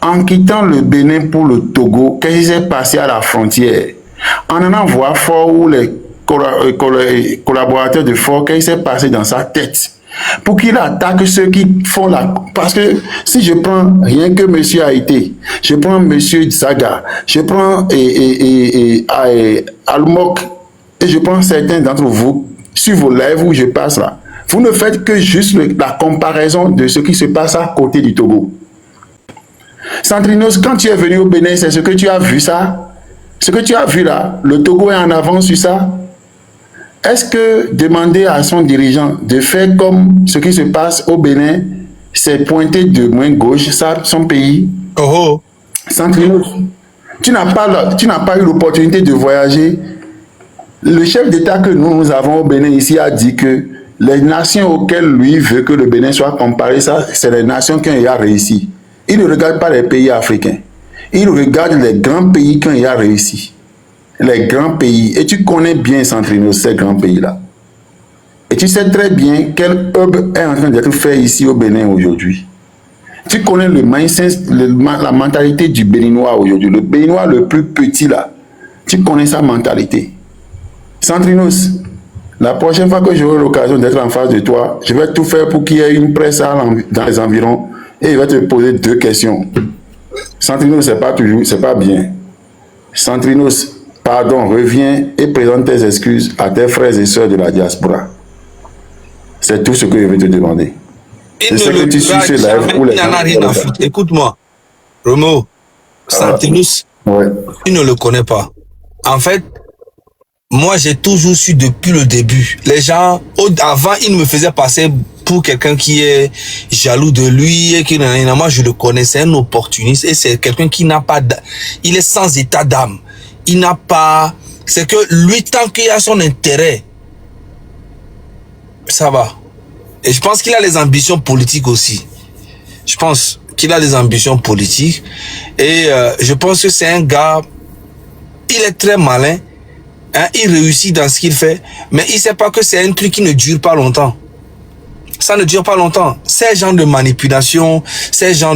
En quittant le Bénin pour le Togo, qu'est-ce qui s'est passé à la frontière? En allant voir Fort où les collaborateurs de Fort, qu'est-ce qui s'est passé dans sa tête? Pour qu'il attaque ceux qui font la... Parce que si je prends rien que M. Haïté, je prends M. Zaga, je prends Almok, et je prends certains d'entre vous, sur vos lèvres où je passe là, vous ne faites que juste la comparaison de ce qui se passe à côté du Togo. Centrinos, quand tu es venu au Bénin, c'est ce que tu as vu ça? Ce que tu as vu là, le Togo est en avance sur ça? Est-ce que demander à son dirigeant de faire comme ce qui se passe au Bénin, c'est pointer de main gauche, ça, son pays? Oh. Centrinos, tu n'as pas eu l'opportunité de voyager. Le chef d'État que nous avons au Bénin ici a dit que les nations auxquelles lui veut que le Bénin soit comparé, ça, c'est les nations qui ont réussi. Il ne regarde pas les pays africains. Il regarde les grands pays qui ont réussi. Les grands pays. Et tu connais bien, Centrino, ces grands pays-là. Et tu sais très bien quel hub est en train d'être fait ici au Bénin aujourd'hui. Tu connais le mindset, la mentalité du Béninois aujourd'hui. Le Béninois le plus petit là. Tu connais sa mentalité. Centrinos, la prochaine fois que j'aurai l'occasion d'être en face de toi, je vais tout faire pour qu'il y ait une presse dans les environs et il va te poser 2 questions. Centrinos, c'est pas bien. Centrinos, pardon, reviens et présente tes excuses à tes frères et sœurs de la diaspora. C'est tout ce que je vais te demander. Je sais que tu suis ce live où les gens... Écoute-moi, Romo, Centrinos, tu ne le connais pas. En fait, moi, j'ai toujours su depuis le début. Les gens, avant, ils me faisaient passer pour quelqu'un qui est jaloux de lui et qui, moi, je le connais, c'est un opportuniste et c'est quelqu'un qui n'a pas, il est sans état d'âme. Il n'a pas, c'est que lui, tant qu'il a son intérêt, ça va. Et je pense qu'il a les ambitions politiques aussi. Je pense qu'il a des ambitions politiques et je pense que c'est un gars, il est très malin. Hein, il réussit dans ce qu'il fait, mais il ne sait pas que c'est un truc qui ne dure pas longtemps. Ça ne dure pas longtemps. Ces gens de manipulation, ces gens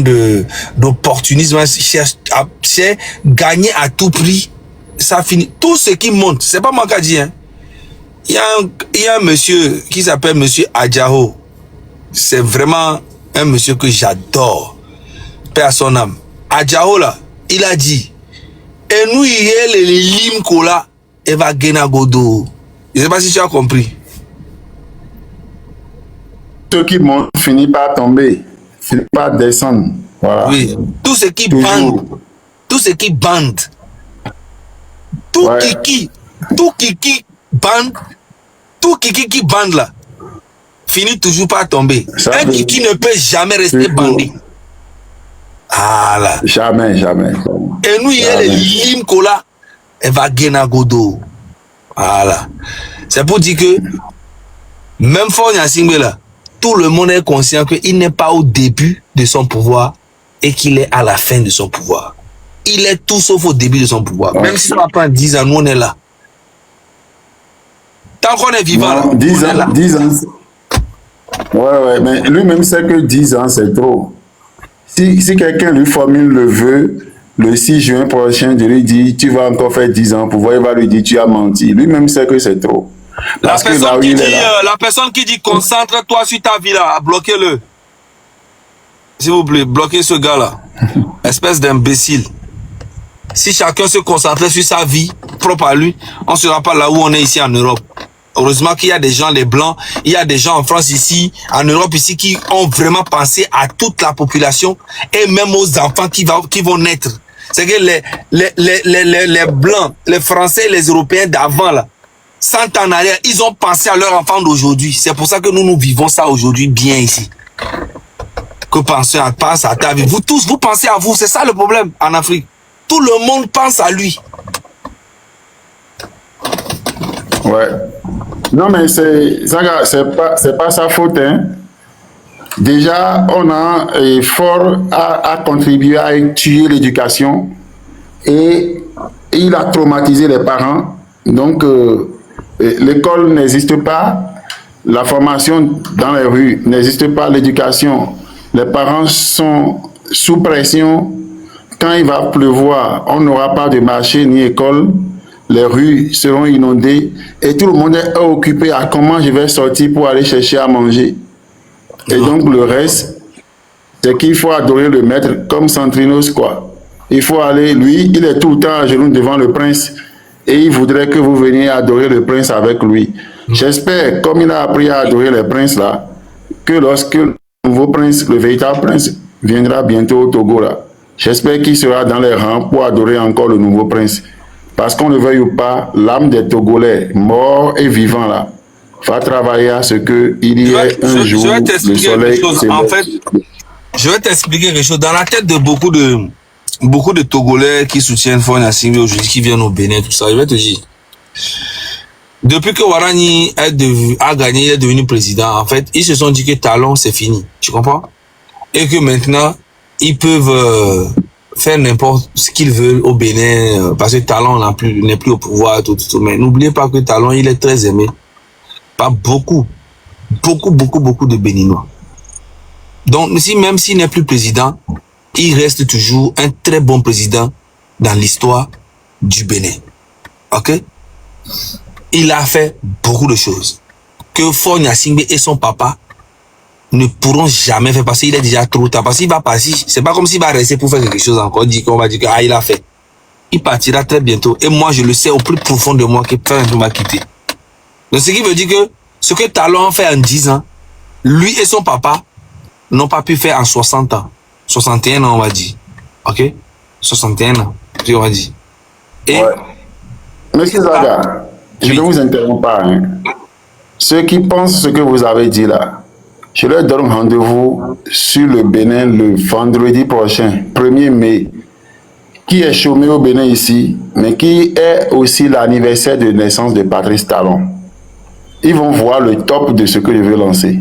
d'opportunisme, c'est gagner à tout prix, ça finit. Tout ce qui monte, c'est pas moi qui ai dit. Hein. Il y a un monsieur qui s'appelle monsieur Adjaho. C'est vraiment un monsieur que j'adore. Paix à son âme. Adjaho là, il a dit, et nous, il y a les limkola. Eva Genagodo. Je ne sais pas si tu as compris. Ceux qui montent finissent par tomber, finissent par descendre. Voilà. Oui. Tout ce qui Toujours. bande, tout ce qui bande, tout kiki bande, tout kiki qui bande là, finit toujours par tomber. Ça Un veut- kiki ne peut jamais rester Toujours. bandé. Ah là. Jamais, jamais. Et nous, il y a les Jamais. limko là, elle va gagner godo. Voilà. C'est pour dire que, même Fonya Singbe là, tout le monde est conscient qu'il n'est pas au début de son pouvoir et qu'il est à la fin de son pouvoir. Il est tout sauf au début de son pouvoir. Ouais. Même si ça va prendre 10 ans, nous on est là. Tant qu'on est vivant là, Non, 10 on est là. ans, 10 ans. Ouais, mais lui-même sait que 10 ans, c'est trop. Si quelqu'un lui formule le vœu, le 6 juin prochain, de lui dire, tu vas encore faire 10 ans pour voir, il va lui dire, tu as menti. Lui-même sait que c'est trop. La Parce que là personne, où qui il dit, est là, la personne qui dit concentre-toi sur ta vie là, bloquez-le. S'il vous plaît, bloquez ce gars-là. Espèce d'imbécile. Si chacun se concentrait sur sa vie propre à lui, on ne sera pas là où on est ici en Europe. Heureusement qu'il y a des gens, les blancs, il y a des gens en France ici, en Europe ici, qui ont vraiment pensé à toute la population et même aux enfants qui vont naître. C'est que les blancs, les Français et les Européens d'avant là, 100 ans en arrière, ils ont pensé à leurs enfants d'aujourd'hui. C'est pour ça que nous vivons ça aujourd'hui bien ici. Que pensez à ta vie. Vous tous, vous pensez à vous. C'est ça le problème en Afrique. Tout le monde pense à lui. ouais. Non, mais c'est pas sa faute, hein. Déjà, on a fort à contribuer à tuer l'éducation et il a traumatisé les parents. Donc, l'école n'existe pas, la formation dans les rues n'existe pas, l'éducation. Les parents sont sous pression. Quand il va pleuvoir, on n'aura pas de marché ni école. Les rues seront inondées et tout le monde est occupé à comment je vais sortir pour aller chercher à manger. Et donc le reste, c'est qu'il faut adorer le maître comme Santrinos, quoi. Il faut aller, lui, il est tout le temps à genoux devant le prince et il voudrait que vous veniez adorer le prince avec lui. J'espère, comme il a appris à adorer les princes là, que lorsque le nouveau prince, le véritable prince, viendra bientôt au Togo là, j'espère qu'il sera dans les rangs pour adorer encore le nouveau prince. Parce qu'on ne veuille ou pas, l'âme des Togolais, morts et vivants là, va travailler à ce qu'il y ait un jour Je vais le t'expliquer soleil quelque chose. se En lève. fait, je vais t'expliquer quelque chose. Dans la tête de beaucoup de Togolais qui soutiennent Fonya Singbe aujourd'hui, qui viennent au Bénin, tout ça, je vais te dire. Depuis que Warani a gagné, il est devenu président, en fait, ils se sont dit que Talon, c'est fini. Tu comprends? Et que maintenant, ils peuvent faire n'importe ce qu'ils veulent au Bénin, parce que Talon n'est plus au pouvoir, tout. Mais n'oubliez pas que Talon, il est très aimé par beaucoup de Béninois. Donc, même s'il n'est plus président, il reste toujours un très bon président dans l'histoire du Bénin. Ok? Il a fait beaucoup de choses que Fonya Singbe et son papa ne pourront jamais faire parce qu'il est déjà trop tard. Parce qu'il va partir, c'est pas comme s'il va rester pour faire quelque chose encore, qu'on va dire que il a fait. Il partira très bientôt. Et moi, je le sais au plus profond de moi que Fonya m'a quitté. Donc, ce qui veut dire que ce que Talon a fait en 10 ans, lui et son papa n'ont pas pu faire en 60 ans. 61 ans, on va dire. Ok? 61 ans, on va dire. Et Ouais. Monsieur Zaga, je ne vous interromps pas. Hein. Ceux qui pensent ce que vous avez dit là, je leur donne rendez-vous sur le Bénin le vendredi prochain, 1er mai, qui est chômé au Bénin ici, mais qui est aussi l'anniversaire de naissance de Patrice Talon. Ils vont voir le top de ce que je veux lancer.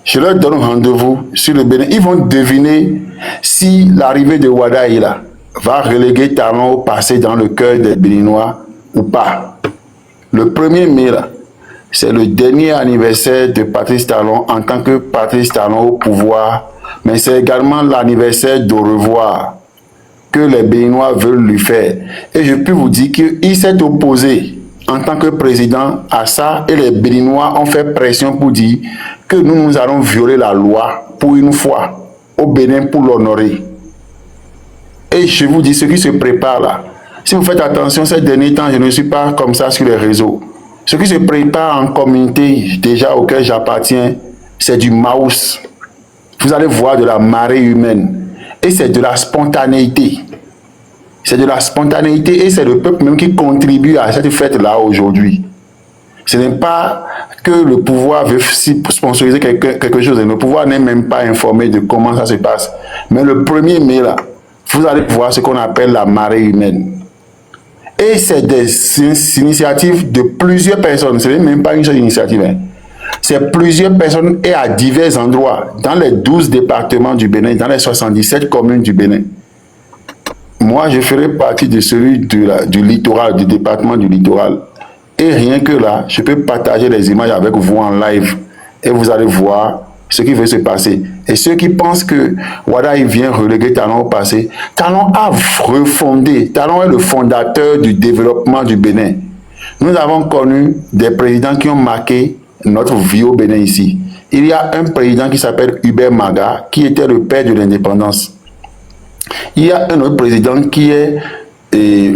Je leur donne rendez-vous sur le Bénin. Ils vont deviner si l'arrivée de Wadaïla va reléguer Talon au passé dans le cœur des Béninois ou pas. Le 1er mai, c'est le dernier anniversaire de Patrice Talon en tant que Patrice Talon au pouvoir, mais c'est également l'anniversaire d'au revoir que les Béninois veulent lui faire. Et je peux vous dire qu'il s'est opposé en tant que président à ça et les Béninois ont fait pression pour dire que nous allons violer la loi pour une fois au Bénin pour l'honorer. Et je vous dis ce qui se prépare là. Si vous faites attention ces derniers temps, je ne suis pas comme ça sur les réseaux. Ce qui se prépare en communauté déjà auquel j'appartiens, c'est du mouse. vous allez voir de la marée humaine. Et c'est de la spontanéité. C'est de la spontanéité et c'est le peuple même qui contribue à cette fête-là aujourd'hui. Ce n'est pas que le pouvoir veut sponsoriser quelque chose. Le pouvoir n'est même pas informé de comment ça se passe. Mais le 1er mai, là, vous allez voir ce qu'on appelle la marée humaine. Et c'est des initiatives de plusieurs personnes. Ce n'est même pas une seule initiative. Hein. C'est plusieurs personnes et à divers endroits, dans les 12 départements du Bénin, dans les 77 communes du Bénin. Moi, je ferai partie de celui du littoral, du département du littoral. Et rien que là, je peux partager les images avec vous en live. Et vous allez voir ce qui va se passer. Et ceux qui pensent que Wada vient reléguer Talon au passé, Talon a refondé. Talon est le fondateur du développement du Bénin. Nous avons connu des présidents qui ont marqué notre vie au Bénin ici. Il y a un président qui s'appelle Hubert Maga, qui était le père de l'indépendance. Il y a un autre président qui est,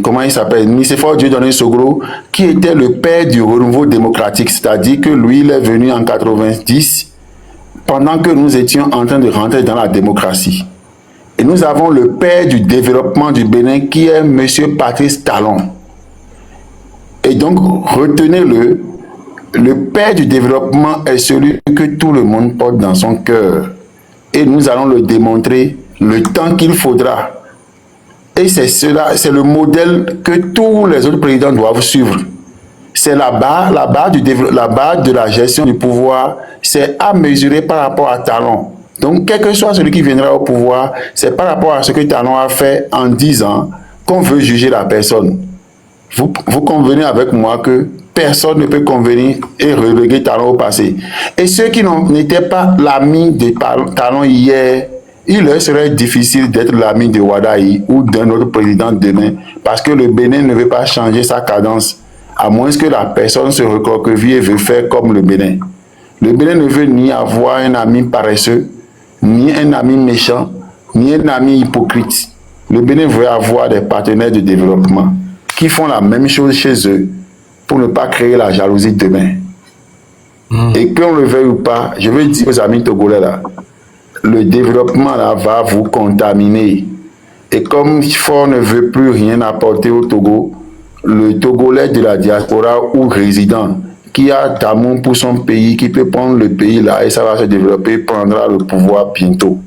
comment il s'appelle, Nicéphore Dieudonné Soglo, qui était le père du renouveau démocratique, c'est-à-dire que lui, il est venu en 90, pendant que nous étions en train de rentrer dans la démocratie. Et nous avons le père du développement du Bénin, qui est M. Patrice Talon. Et donc, retenez-le, le père du développement est celui que tout le monde porte dans son cœur. Et nous allons le démontrer le temps qu'il faudra. Et c'est cela, c'est le modèle que tous les autres présidents doivent suivre. C'est la barre de la gestion du pouvoir, c'est à mesurer par rapport à Talon. Donc, quel que soit celui qui viendra au pouvoir, c'est par rapport à ce que Talon a fait en 10 ans qu'on veut juger la personne. Vous convenez avec moi que personne ne peut convenir et reléguer Talon au passé. Et ceux qui n'étaient pas l'ami de Talon hier, il leur serait difficile d'être l'ami de Wadaï ou d'un autre président demain, parce que le Bénin ne veut pas changer sa cadence, à moins que la personne se recroqueville et veut faire comme le Bénin. Le Bénin ne veut ni avoir un ami paresseux, ni un ami méchant, ni un ami hypocrite. Le Bénin veut avoir des partenaires de développement qui font la même chose chez eux pour ne pas créer la jalousie demain. Et qu'on le veuille ou pas, je veux dire aux amis togolais là, le développement là va vous contaminer. Et comme Fort ne veut plus rien apporter au Togo, le Togolais de la diaspora ou résident qui a d'amour pour son pays, qui peut prendre le pays là et ça va se développer, prendra le pouvoir bientôt.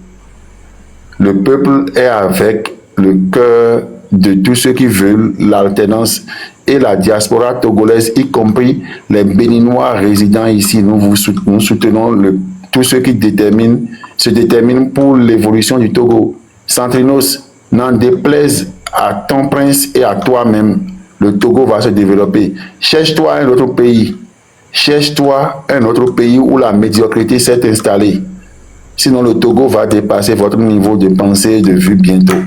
Le peuple est avec le cœur de tous ceux qui veulent l'alternance et la diaspora togolaise, y compris les Béninois résidents ici. Nous soutenons tous ceux qui se déterminent pour l'évolution du Togo. Centrinos, n'en déplaise à ton prince et à toi-même, le Togo va se développer. Cherche-toi un autre pays. Cherche-toi un autre pays où la médiocrité s'est installée. Sinon, le Togo va dépasser votre niveau de pensée et de vue bientôt.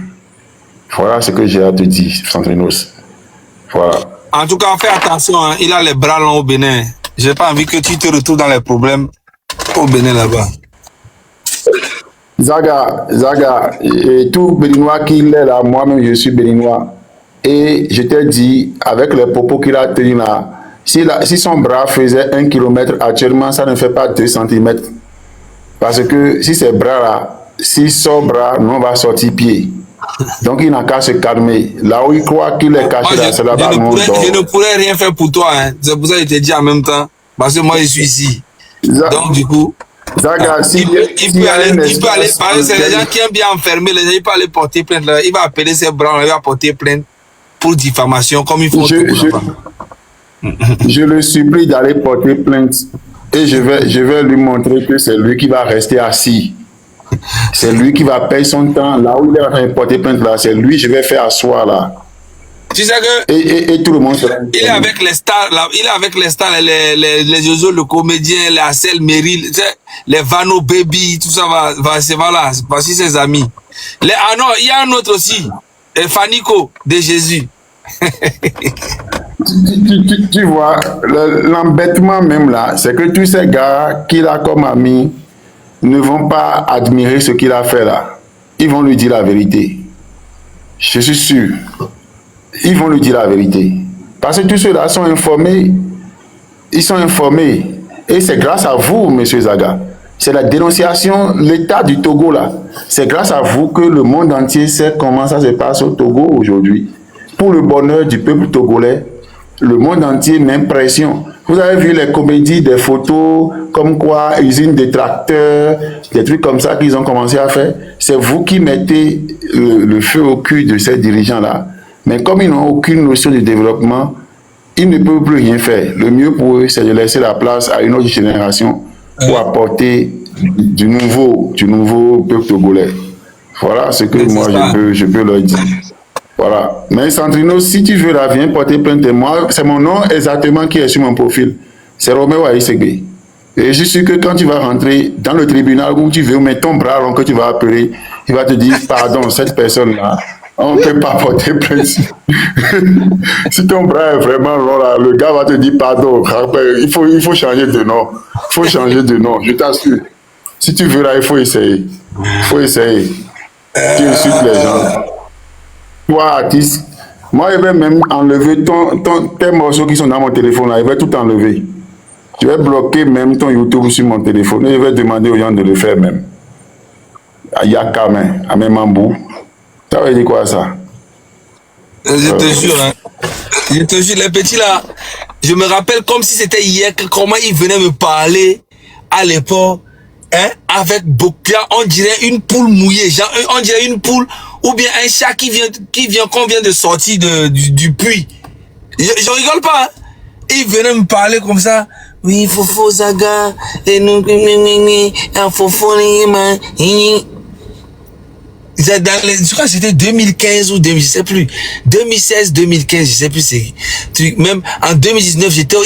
Voilà ce que j'ai à te dire, Centrinos. Voilà. En tout cas, fais attention, hein, il a les bras longs au Bénin. J'ai pas envie que tu te retrouves dans les problèmes au Bénin là-bas. Zaga, et tout Béninois qu'il est là, moi-même je suis Béninois. Et je t'ai dit, avec les propos qu'il a tenus là, si son bras faisait 1 km actuellement, ça ne fait pas 2 cm. Parce que si ces bras là, si son bras, nous on va sortir pied. Donc il n'a qu'à se calmer. Là où il croit qu'il est caché là, c'est là-bas où on dort. Je ne pourrais rien faire pour toi. Hein. C'est pour ça que je t'ai dit en même temps. Parce que moi je suis ici. Donc du coup, Zaga, il peut aller, parce que c'est les gens qui aiment bien enfermer, les gens, il peut aller porter plainte. Là. Il va appeler ses bras, il va porter plainte pour diffamation, comme il faut. Je le supplie d'aller porter plainte et je vais lui montrer que c'est lui qui va rester assis. C'est lui qui va payer son temps. Là où il est en train de porter plainte, là, c'est lui, je vais faire asseoir là. Tu sais que et tout le monde il est avec les stars, là, il est avec les stars, les Jojo, le comédien, les Assel Meryl, les Vano Baby, tout ça c'est voilà, voici ses amis. Ah non, il y a un autre aussi, Fanico de Jésus. tu vois, l'embêtement même là, c'est que tous ces gars qu'il a comme amis ne vont pas admirer ce qu'il a fait là. Ils vont lui dire la vérité. Je suis sûr. Ils vont lui dire la vérité. Parce que tous ceux-là sont informés. Ils sont informés. Et c'est grâce à vous, monsieur Zaga. C'est la dénonciation, l'état du Togo là. C'est grâce à vous que le monde entier sait comment ça se passe au Togo aujourd'hui. Pour le bonheur du peuple togolais, le monde entier met pression. Vous avez vu les comédies, des photos, comme quoi, usine des tracteurs, des trucs comme ça qu'ils ont commencé à faire. C'est vous qui mettez le feu au cul de ces dirigeants-là. Mais comme ils n'ont aucune notion du développement, ils ne peuvent plus rien faire. Le mieux pour eux, c'est de laisser la place à une autre génération pour apporter du nouveau peuple togolais. Voilà ce que moi je peux leur dire. Voilà. Mais Sandrino, si tu veux là, viens porter plainte. Moi, c'est mon nom exactement qui est sur mon profil. C'est Roméo Aïsegbe. Et je suis sûr que quand tu vas rentrer dans le tribunal où tu veux mettre ton bras long que tu vas appeler, il va te dire pardon, cette personne-là, on ne peut pas porter plainte. Si ton bras est vraiment long là, le gars va te dire pardon. Il faut changer de nom. Il faut changer de nom, je t'assure. Si tu veux là, il faut essayer. Il faut essayer. Tu insultes les gens. Toi, artiste, moi, je vais même enlever tes morceaux qui sont dans mon téléphone là, je vais tout enlever. Je vais bloquer même ton YouTube sur mon téléphone et je vais demander aux gens de le faire même. À Yakame, à Memambou. Ça veut dire quoi ça? Je te jure, hein. Je te jure, les petits là, je me rappelle comme si c'était hier, comment ils venaient me parler à l'époque, hein, avec beaucoup, on dirait une poule mouillée, genre, on dirait une poule, ou bien un chat qu'on vient de sortir du puits. Je rigole pas, hein. Ils venaient me parler comme ça. Oui, Fofo Zaga, et nous, Fofo, je crois que c'était 2015 ou 2000, je sais plus. 2016, 2015, je sais plus c'est. Même en 2019, j'étais,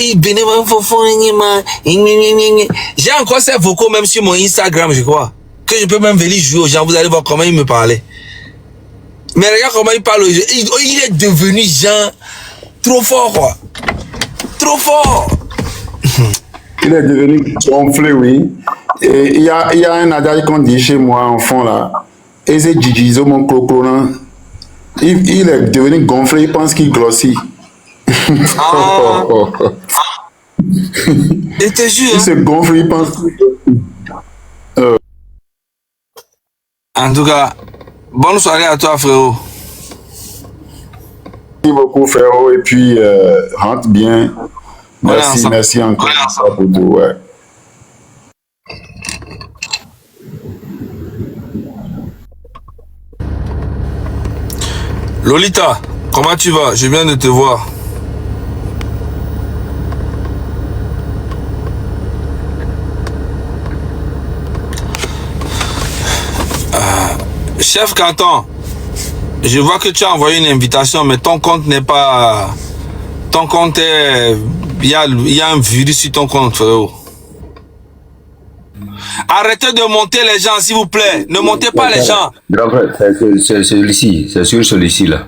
j'ai encore ces vocaux même sur mon Instagram, je crois. Que je peux même venir jouer aux gens, vous allez voir comment il me parlait. Mais regarde comment il parle aux gens. Il est devenu genre trop fort, quoi. Trop fort. Il est devenu gonflé, oui. Et il y a un adage qu'on dit chez moi, enfant, là. Et c'est Gigizo, mon cloclonan. Il est devenu gonflé, il pense qu'il grossit. Ah. Je te jure. Il se gonfle, il pense qu'il grossit. En tout cas, bonne soirée à toi, frérot. Merci beaucoup, frérot. Et puis, rentre bien. Merci, merci encore pour tout. Ouais. Lolita, comment tu vas? Je viens de te voir. Chef Canton, je vois que tu as envoyé une invitation, mais ton compte n'est pas... Ton compte est... Il y a un virus sur ton compte, frérot. Arrêtez de monter les gens, s'il vous plaît. Ne montez pas les gens. Grand frère, c'est celui-ci. C'est sur celui-ci, là.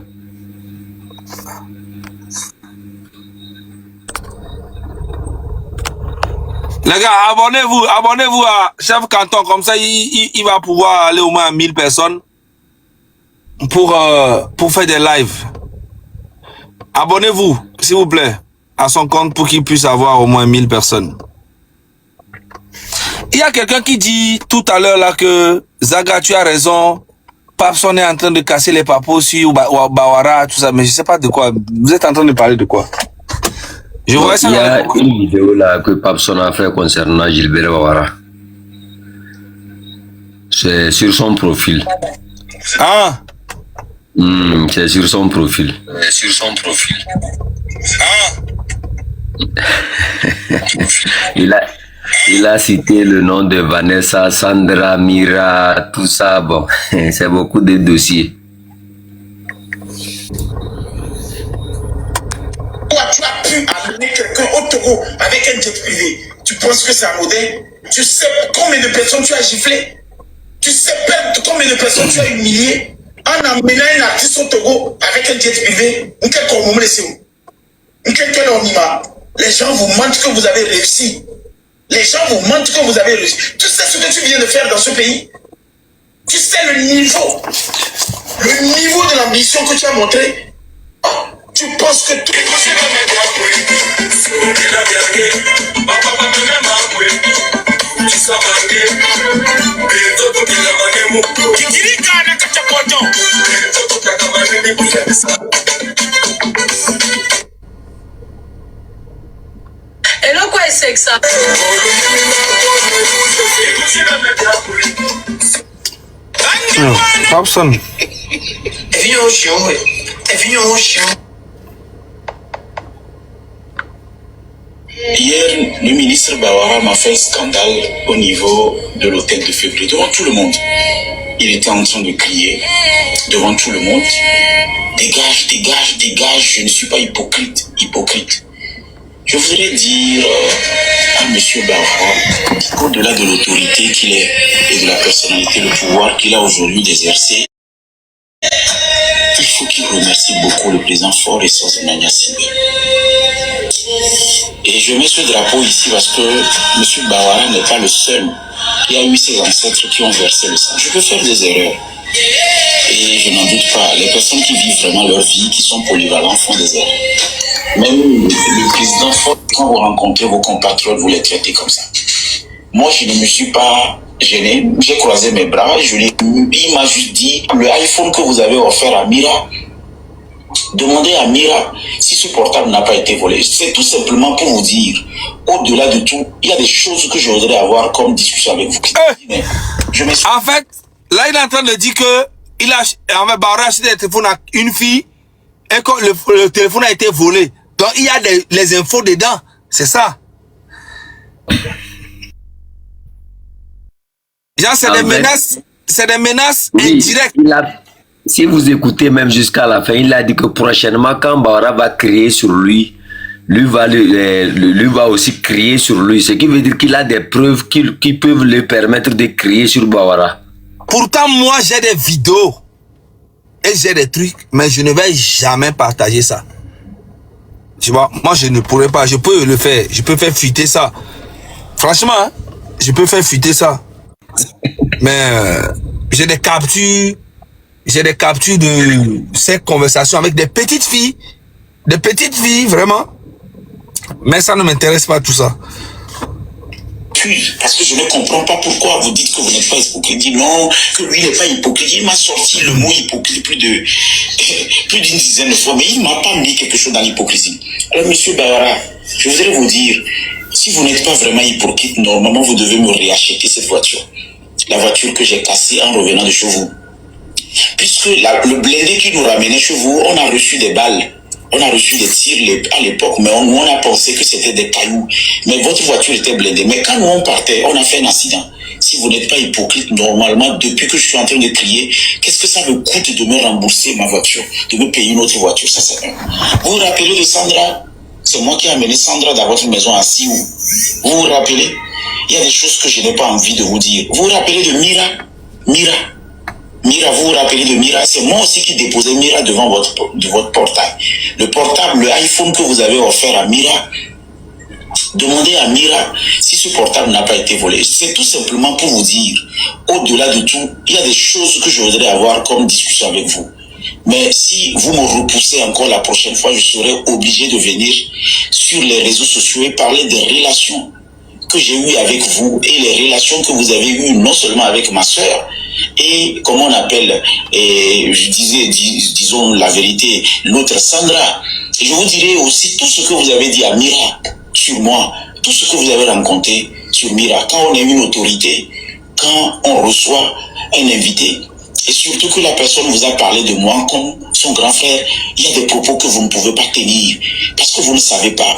Les gars, abonnez-vous à Chef Canton. Comme ça, il va pouvoir aller au moins à 1000 personnes pour faire des lives. Abonnez-vous, s'il vous plaît, à son compte pour qu'il puisse avoir au moins 1000 personnes. Il y a quelqu'un qui dit tout à l'heure là que Zaga, tu as raison. Papson est en train de casser les papos sur Bawara, tout ça, mais je sais pas de quoi. Vous êtes en train de parler de quoi? Je vois ça. Il y a une vidéo là que Papson a fait concernant Gilbert Bawara. C'est sur son profil. Ah. C'est sur son profil. Il a cité le nom de Vanessa, Sandra, Mira, tout ça. Bon, c'est beaucoup de dossiers. Tu as pu amener quelqu'un au Togo avec un jet privé. Tu penses que c'est anodin? Tu sais combien de personnes tu as giflé? Tu sais combien de personnes tu as humilié en amenant un artiste au Togo avec un jet privé? Les gens vous mentent que vous avez réussi. Les gens vous mentent que vous avez réussi. Tu sais ce que tu viens de faire dans ce pays? Tu sais le niveau de l'ambition que tu as montré? Tu penses que tout Et là, quoi, c'est que ça? Hobson. Hier, le ministre Bawara m'a fait un scandale au niveau de l'hôtel de février, devant tout le monde. Il était en train de crier devant tout le monde. Dégage, dégage, dégage, je ne suis pas hypocrite, hypocrite. Je voudrais dire à M. Bawara qu'au-delà de l'autorité qu'il est et de la personnalité, le pouvoir qu'il a aujourd'hui d'exercer, il faut qu'il remercie beaucoup le président Faure et Sozomania Sibé. Et je mets ce drapeau ici parce que M. Bawara n'est pas le seul. Il y a eu ses ancêtres qui ont versé le sang. Je peux faire des erreurs. Et je n'en doute pas. Les personnes qui vivent vraiment leur vie, qui sont polyvalents, font des erreurs. Même le président Faure, quand vous rencontrez vos compatriotes, vous les traitez comme ça. Moi, je ne me suis pas gêné. J'ai croisé mes bras. Il m'a juste dit, le iPhone que vous avez offert à Mira, demandez à Mira si ce portable n'a pas été volé. C'est tout simplement pour vous dire, au-delà de tout, il y a des choses que je voudrais avoir comme discussion avec vous. En fait, là, il est en train de dire que il a acheté des téléphones à une fille et que le téléphone a été volé. Donc, il y a les infos dedans. C'est ça. Genre, c'est des menaces indirectes. Si vous écoutez même jusqu'à la fin, il a dit que prochainement, quand Bawara va crier sur lui, lui va aussi crier sur lui. Ce qui veut dire qu'il a des preuves qui peuvent lui permettre de crier sur Bawara. Pourtant, moi, j'ai des vidéos et j'ai des trucs, mais je ne vais jamais partager ça. Tu vois, moi, je ne pourrais pas. Je peux le faire. Je peux faire fuiter ça. Franchement, hein, je peux faire fuiter ça. Mais j'ai des captures. J'ai des captures de ces conversations avec des petites filles. Des petites filles, vraiment. Mais ça ne m'intéresse pas tout ça. Parce que je ne comprends pas pourquoi vous dites que vous n'êtes pas hypocrite. Dit non, que lui n'est pas hypocrite. Il m'a sorti le mot hypocrite plus d'une dizaine de fois, mais il ne m'a pas mis quelque chose dans l'hypocrisie. Alors, monsieur Bawara, je voudrais vous dire, si vous n'êtes pas vraiment hypocrite, normalement, vous devez me réacheter cette voiture. La voiture que j'ai cassée en revenant de chez vous. Puisque le blindé qui nous ramenait chez vous, on a reçu des balles. On a reçu des tirs à l'époque, mais on a pensé que c'était des cailloux. Mais votre voiture était blindée. Mais quand nous on partait, on a fait un accident. Si vous n'êtes pas hypocrite, normalement, depuis que je suis en train de crier, qu'est-ce que ça me coûte de me rembourser ma voiture, de me payer une autre voiture? Ça, c'est bien. Vous vous rappelez de Sandra? C'est moi qui ai amené Sandra dans votre maison à Siou. Vous vous rappelez? Il y a des choses que je n'ai pas envie de vous dire. Vous vous rappelez de Mira? Mira, vous vous rappelez de Mira? C'est moi aussi qui déposais Mira devant votre portail. Le portable, le iPhone que vous avez offert à Mira, demandez à Mira si ce portable n'a pas été volé. C'est tout simplement pour vous dire, au-delà de tout, il y a des choses que je voudrais avoir comme discussion avec vous. Mais si vous me repoussez encore la prochaine fois, je serai obligé de venir sur les réseaux sociaux et parler des relations que j'ai eues avec vous et les relations que vous avez eues non seulement avec ma soeur, et comment on appelle, je disais, disons la vérité, l'autre Sandra. Et je vous dirai aussi tout ce que vous avez dit à Mira sur moi, tout ce que vous avez rencontré sur Mira. Quand on est une autorité, quand on reçoit un invité, et surtout que la personne vous a parlé de moi comme son grand frère, il y a des propos que vous ne pouvez pas tenir parce que vous ne savez pas.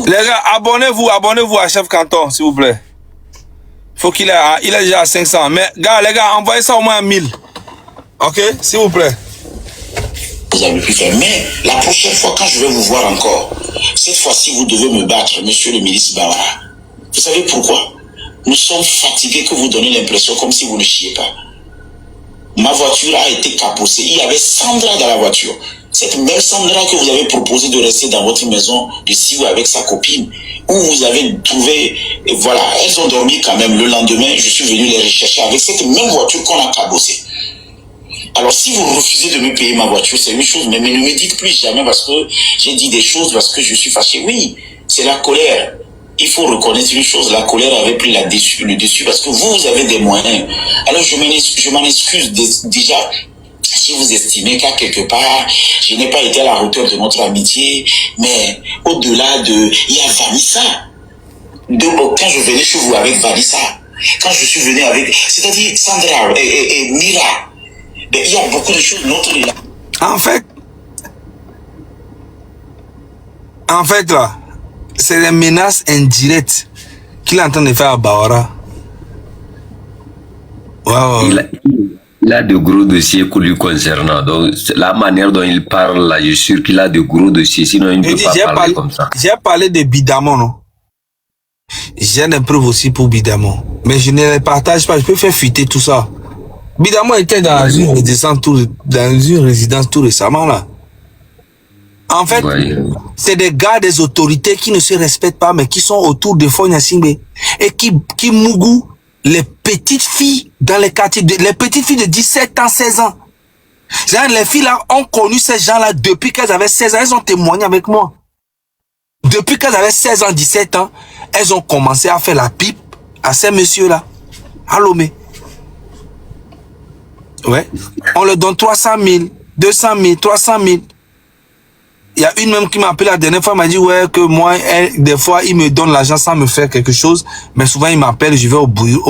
Les gars, abonnez-vous à Chef Canton, s'il vous plaît. Faut qu'il il est déjà à 500. Mais gars, les gars, envoyez ça au moins à 1000. Ok, s'il vous plaît. Vous avez pu faire. Mais la prochaine fois, quand je vais vous voir encore, cette fois-ci, vous devez me battre, monsieur le ministre Bawara. Vous savez pourquoi? Nous sommes fatigués que vous donnez l'impression comme si vous ne chiez pas. Ma voiture a été capossée. Il y avait Sandra dans la voiture. Cette même Sandra que vous avez proposé de rester dans votre maison de Siou avec sa copine, où vous avez trouvé, et voilà, elles ont dormi quand même. Le lendemain, je suis venu les rechercher avec cette même voiture qu'on a cabossée. Alors, si vous refusez de me payer ma voiture, c'est une chose, mais ne me dites plus jamais parce que j'ai dit des choses, parce que je suis fâché. Oui, c'est la colère. il faut reconnaître une chose, la colère avait pris le dessus parce que vous avez des moyens. Alors je m'en excuse déjà si vous estimez qu'à quelque part, je n'ai pas été à la hauteur de notre amitié, mais au-delà de... Il y a Vanessa. Quand je venais chez vous avec Vanessa, quand je suis venu avec... C'est-à-dire Sandra et Mira, ben, il y a beaucoup de choses. En fait là, c'est des menaces indirectes qu'il est en train de faire à Bawara. Wow. Il a de gros dossiers lui concernant. Donc, la manière dont il parle là, je suis sûr qu'il a de gros dossiers. Sinon, il ne peut pas parler comme ça. J'ai parlé de Bidamon, non? J'ai des preuves aussi pour Bidamon. Mais je ne les partage pas. Je peux faire fuiter tout ça. Bidamon était dans une résidence tout récemment là. En fait, c'est des gars des autorités qui ne se respectent pas, mais qui sont autour de Fonya Simbe et qui mougou les petites filles dans les quartiers, les petites filles de 17 ans, 16 ans. Genre, les filles là ont connu ces gens-là depuis qu'elles avaient 16 ans. Elles ont témoigné avec moi. Depuis qu'elles avaient 16 ans, 17 ans, elles ont commencé à faire la pipe à ces messieurs-là. À Lomé. Ouais. On leur donne 300 000, 200 000, 300 000. Il y a une même qui m'a appelé la dernière fois, m'a dit ouais que moi, des fois, il me donne l'argent sans me faire quelque chose, mais souvent il m'appelle, je vais au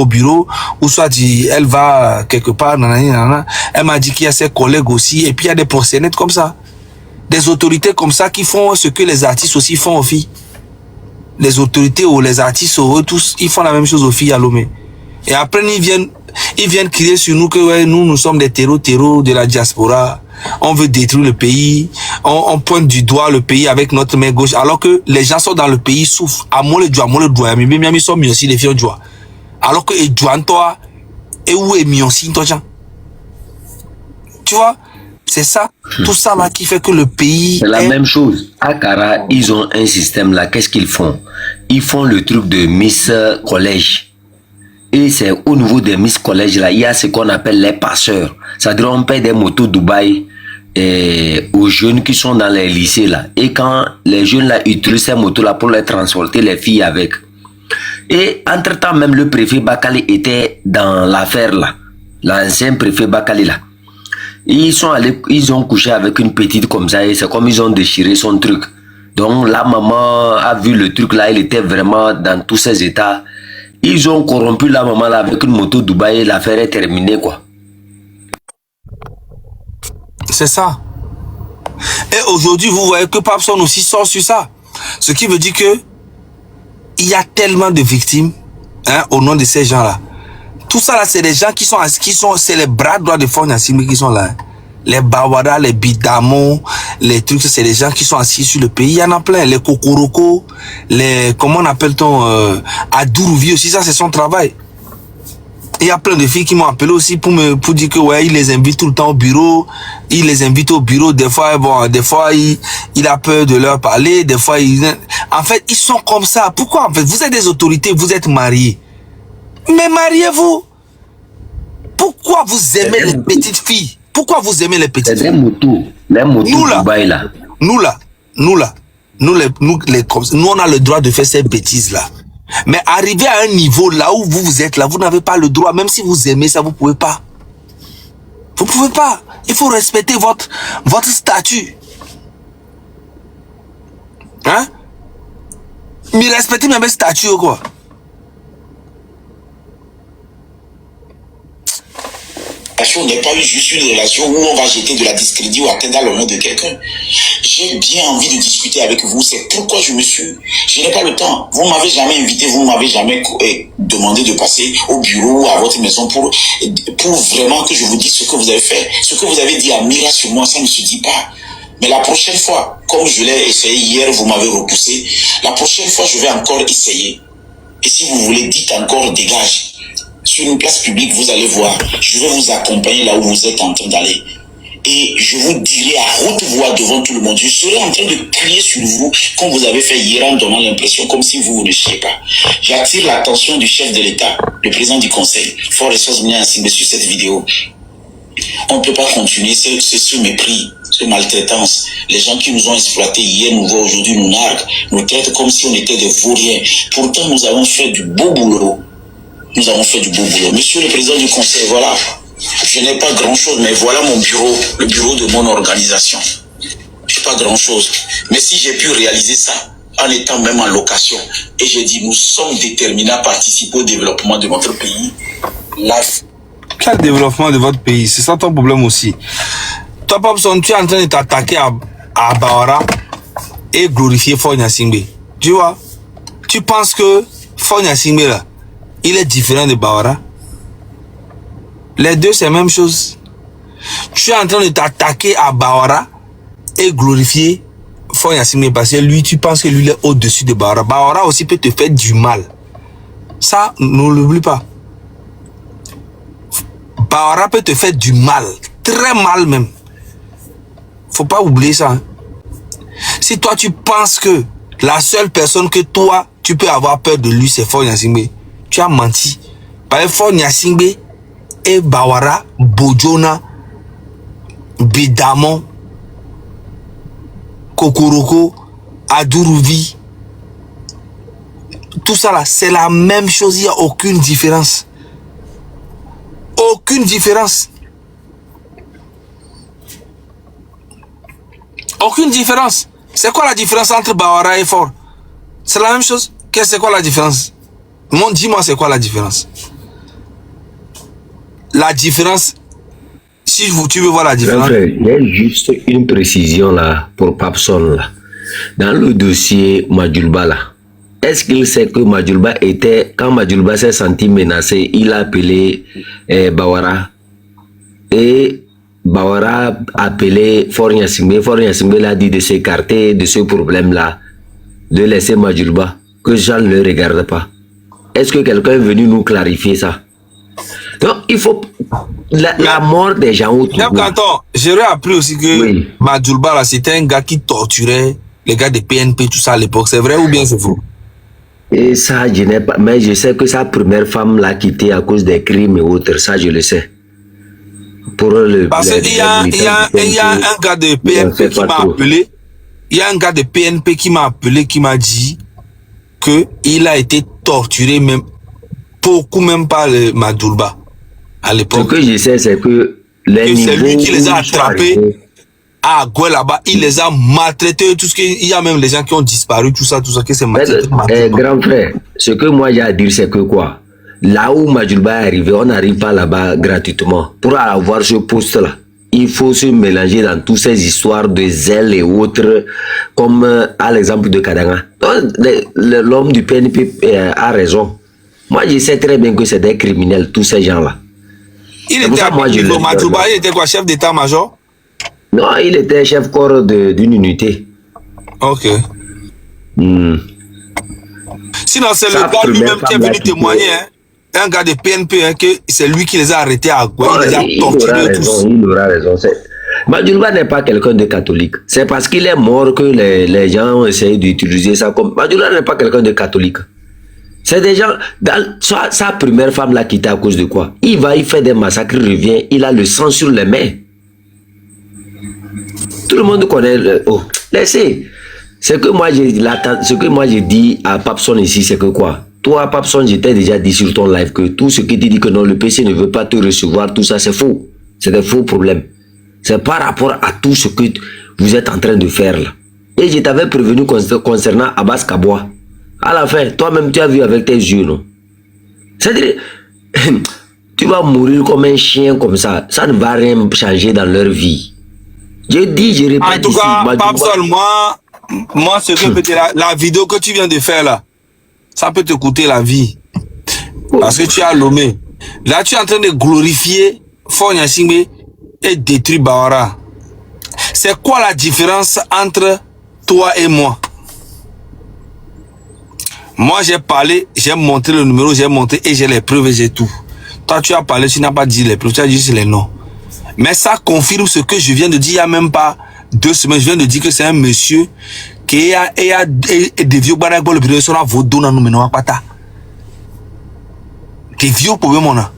bureau, ou soit elle va quelque part, nanana. Elle m'a dit qu'il y a ses collègues aussi, et puis il y a des proxénètes comme ça, des autorités comme ça qui font ce que les artistes aussi font aux filles. Les autorités ou les artistes, eux tous, ils font la même chose aux filles à Lomé. Et après ils viennent crier sur nous que ouais, nous sommes des terreaux de la diaspora. On veut détruire le pays, on pointe du doigt le pays avec notre main gauche, alors que les gens sont dans le pays, souffrent. Amole le doigt, mais même ils sont mis aussi les filles du doigt. Alors que et doigt toi, et où est mis aussi toi, tu vois, c'est ça, tout ça là qui fait que le pays. C'est la même chose. À Kara, ils ont un système là, qu'est-ce qu'ils font? Ils font le truc de Miss Collège. Et c'est au niveau des Miss Collège là, il y a ce qu'on appelle les passeurs. C'est-à-dire on paie des motos Dubaï aux jeunes qui sont dans les lycées là. Et quand les jeunes là utilisent ces motos là pour les transporter les filles avec. Et entre-temps même le préfet Bakali était dans l'affaire là. L'ancien préfet Bakali là. Et ils ont couché avec une petite comme ça et c'est comme ils ont déchiré son truc. Donc la maman a vu le truc là, il était vraiment dans tous ses états. Ils ont corrompu la maman là avec une moto Dubaï et l'affaire est terminée quoi. C'est ça. Et aujourd'hui, vous voyez que Papson aussi sort sur ça. Ce qui veut dire que il y a tellement de victimes au nom de ces gens-là. Tout ça là, c'est des gens qui sont c'est les bras droits de Fonya Simbe qui sont là. Les Bawara, les Bidamon, les trucs, c'est des gens qui sont assis sur le pays. Il y en a plein. Les Kokoroko, les, comment on appelle-t-on, Adourouvi aussi, ça c'est son travail. Il y a plein de filles qui m'ont appelé aussi pour dire que ouais, il les invite tout le temps au bureau. Il les invite au bureau. Des fois, bon, des fois, il a peur de leur parler. Des fois, en fait, ils sont comme ça. Pourquoi, en fait? Vous êtes des autorités, vous êtes mariés. Mais mariez-vous. Pourquoi vous aimez les petites filles? Pourquoi vous aimez les petites filles? Les motos Dubaï là. Nous, on a le droit de faire ces bêtises-là. Mais arriver à un niveau là où vous êtes là, vous n'avez pas le droit. Même si vous aimez ça, vous pouvez pas. Vous pouvez pas. Il faut respecter votre statut. Hein? Mais respectez même le statut ou quoi? N'est pas juste une relation où on va jeter de la discrédit ou atteindre l'honneur de quelqu'un. J'ai bien envie de discuter avec vous. C'est pourquoi je n'ai pas le temps. Vous m'avez jamais invité, vous m'avez jamais demandé de passer au bureau ou à votre maison pour vraiment que je vous dise ce que vous avez fait. Ce que vous avez dit à Mira sur moi, ça ne se dit pas. Mais la prochaine fois, comme je l'ai essayé hier, vous m'avez repoussé. La prochaine fois, je vais encore essayer. Et si vous voulez, dites encore dégage. Sur une place publique, vous allez voir, je vais vous accompagner là où vous êtes en train d'aller. Et je vous dirai à haute voix devant tout le monde, je serai en train de crier sur vous comme vous avez fait hier en donnant l'impression comme si vous ne chiez pas. J'attire l'attention du chef de l'État, le président du Conseil, Fort Ressources Minières Simbe, sur cette vidéo. On ne peut pas continuer ce mépris, de maltraitance. Les gens qui nous ont exploités hier nous voient aujourd'hui nous narguent, nous traitent comme si on était des vauriens. Pourtant, nous avons fait du beau boulot. Nous avons fait du beau boulot. Monsieur le président du conseil, voilà. Je n'ai pas grand-chose, mais voilà mon bureau, le bureau de mon organisation. Je n'ai pas grand-chose. Mais si j'ai pu réaliser ça, en étant même en location, et j'ai dit, nous sommes déterminés à participer au développement de notre pays. Quel développement de votre pays? C'est ça ton problème aussi. Toi, Papson, tu es en train de t'attaquer à Bawara et glorifier Fogna Singbe. Tu vois? Tu penses que Fogna Singbe, là, il est différent de Bawara? Les deux, c'est la même chose. Tu es en train de t'attaquer à Bawara et glorifier Fogna Singbe parce que lui, tu penses que lui, il est au-dessus de Bawara. Bawara aussi peut te faire du mal. Ça, ne l'oublie pas. Bawara peut te faire du mal. Très mal même. Faut pas oublier ça. Hein. Si toi, tu penses que la seule personne que toi, tu peux avoir peur de lui, c'est Fogna Singbe, tu as menti. Parce que Fogna Singbe et Bawara, Bojona, Bidamon, Kokoroko, Aduruvi, tout ça là, c'est la même chose, il n'y a aucune différence. Aucune différence. Aucune différence. C'est quoi la différence entre Bawara et Fort? C'est la même chose. C'est quoi la différence? Dis-moi c'est quoi la différence? La différence, si tu veux voir la différence. Frère, il y a juste une précision là pour Papson là. Dans le dossier Madjulba là, est-ce qu'il sait que Madjulba était, quand Madjulba s'est senti menacé, il a appelé Bawara et Bawara a appelé Fogna Singbe. Fogna Singbe l'a dit de s'écarter de ce problème là, de laisser Madjulba, que Jean ne le regarde pas. Est-ce que quelqu'un est venu nous clarifier ça? Donc, il faut la mort des gens autour. J'aurais appris aussi que oui. Madjulba, c'était un gars qui torturait les gars de PNP, tout ça à l'époque. C'est vrai ou bien c'est faux? Et ça, je n'ai pas. Mais je sais que sa première femme l'a quitté à cause des crimes et autres. Ça, je le sais. Pour le. Parce qu'il y a un gars de PNP qui m'a appelé. Il y a un gars de PNP qui m'a appelé, qui m'a dit qu'il a été torturé, même beaucoup, même par le Madjulba. À l'époque. Ce que je sais, c'est que c'est lui qui les a attrapés à Goué là-bas. Il les a maltraités, tout ce qu'il y a, même les gens qui ont disparu, tout ça, que c'est maltraité. Grand frère, ce que moi j'ai à dire, c'est que quoi? Là où Madjulba est arrivé, on n'arrive pas là-bas gratuitement. Pour avoir ce poste-là, il faut se mélanger dans toutes ces histoires de zèle et autres, comme à l'exemple de Kadanga. L'homme du PNP a raison. Moi, je sais très bien que c'est des criminels, tous ces gens-là. Il était Madjulba, il était quoi, chef d'état-major? Non, il était chef corps d'une unité. Ok. Sinon, c'est le gars lui-même qui est venu témoigner, hein. Un gars de PNP, hein, que c'est lui qui les a arrêtés à Goué, il les a torturés tous. Il aura raison. Madjulba n'est pas quelqu'un de catholique. C'est parce qu'il est mort que les gens ont essayé d'utiliser ça comme... Madjulba n'est pas quelqu'un de catholique. C'est des gens... Sa première femme l'a quitté à cause de quoi? Il fait des massacres, il revient, il a le sang sur les mains. Tout le monde connaît... laissez. Ce que moi j'ai dit à Papson ici, c'est que quoi? Toi, Papson, je t'ai déjà dit sur ton live que tout ce qui te dit que non, le PC ne veut pas te recevoir, tout ça, c'est faux. C'est des faux problèmes. C'est par rapport à tout ce que vous êtes en train de faire là. Et je t'avais prévenu concernant Abbas Kaboa. À la fin, toi-même, tu as vu avec tes yeux, non? C'est-à-dire, tu vas mourir comme un chien comme ça. Ça ne va rien changer dans leur vie. Je dis, je répète en tout ici. Cas, Papson, moi, ce que peut dire, la vidéo que tu viens de faire là, ça peut te coûter la vie. Parce que tu as Lomé. Là, tu es en train de glorifier Fogna Singbe et détruire Bawara. C'est quoi la différence entre toi et moi? Moi, j'ai parlé, j'ai montré le numéro, j'ai montré et j'ai les preuves et j'ai tout. Toi, tu as parlé, tu n'as pas dit les preuves, tu as dit juste les noms. Mais ça confirme ce que je viens de dire il n'y a même pas 2 semaines. Je viens de dire que c'est un monsieur qui a des vieux baragos le premier soir vaudou dans nous menons pata. Qui vieux pour moi na.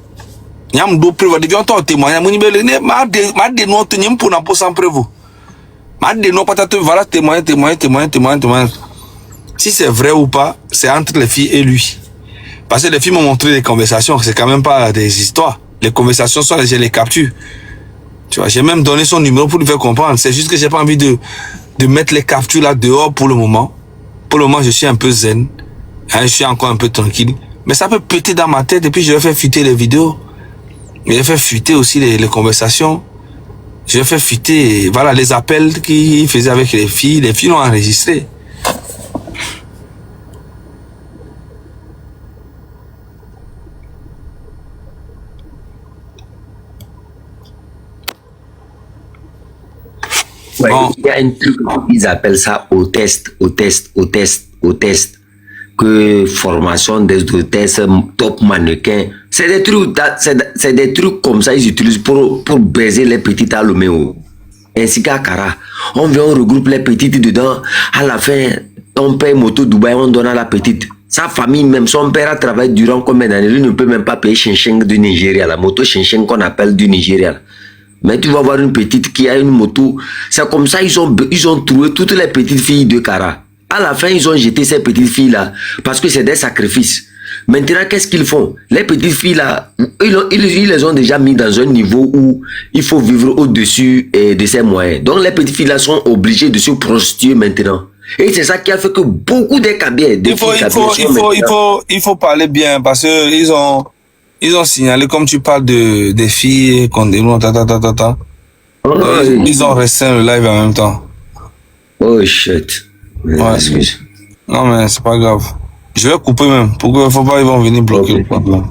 Nyam do preuve de vieux ton témoignage. Moni bele ne ma de no to nyim pour na pour sans preuve. Non, pas voilà, témoin. Si c'est vrai ou pas, c'est entre les filles et lui. Parce que les filles m'ont montré des conversations, c'est quand même pas des histoires. Les conversations sont, j'ai les captures. Tu vois, j'ai même donné son numéro pour lui faire comprendre. C'est juste que j'ai pas envie de mettre les captures là dehors pour le moment. Pour le moment, je suis un peu zen. Hein, je suis encore un peu tranquille. Mais ça peut péter dans ma tête et puis je vais faire fuiter les vidéos. Je vais faire fuiter aussi les conversations. Je vais faire fuiter, voilà, les appels qu'il faisait avec les filles. Les filles l'ont enregistré. Ouais, Bon. il y a un truc, ils appellent ça au test. Que formation des hôtesses, top mannequin. C'est des trucs comme ça, ils utilisent pour baiser les petites à l'homéo. Ainsi qu'à Kara. On vient, on regroupe les petites dedans. À la fin, on paye moto Dubaï, on donne à la petite. Sa famille, même son père a travaillé durant combien d'années? Lui ne peut même pas payer Shinsheng du Nigeria, la moto Shinsheng qu'on appelle du Nigeria. Mais tu vas voir une petite qui a une moto. C'est comme ça, ils ont trouvé toutes les petites filles de Kara. À la fin, ils ont jeté ces petites filles-là parce que c'est des sacrifices. Maintenant, qu'est-ce qu'ils font? Les petites filles-là, ils les ont déjà mis dans un niveau où il faut vivre au-dessus de ses moyens. Donc, les petites filles-là sont obligées de se prostituer maintenant. Et c'est ça qui a fait que beaucoup des cabiers, il faut parler bien parce que ils ont signalé, comme tu parles des filles, qu'on dénonce, ils ont resté le live en même temps. Oh shit. Ouais. Excuse. Non, mais c'est pas grave. Je vais couper même. Pourquoi faut pas, ils vont venir bloquer le problème.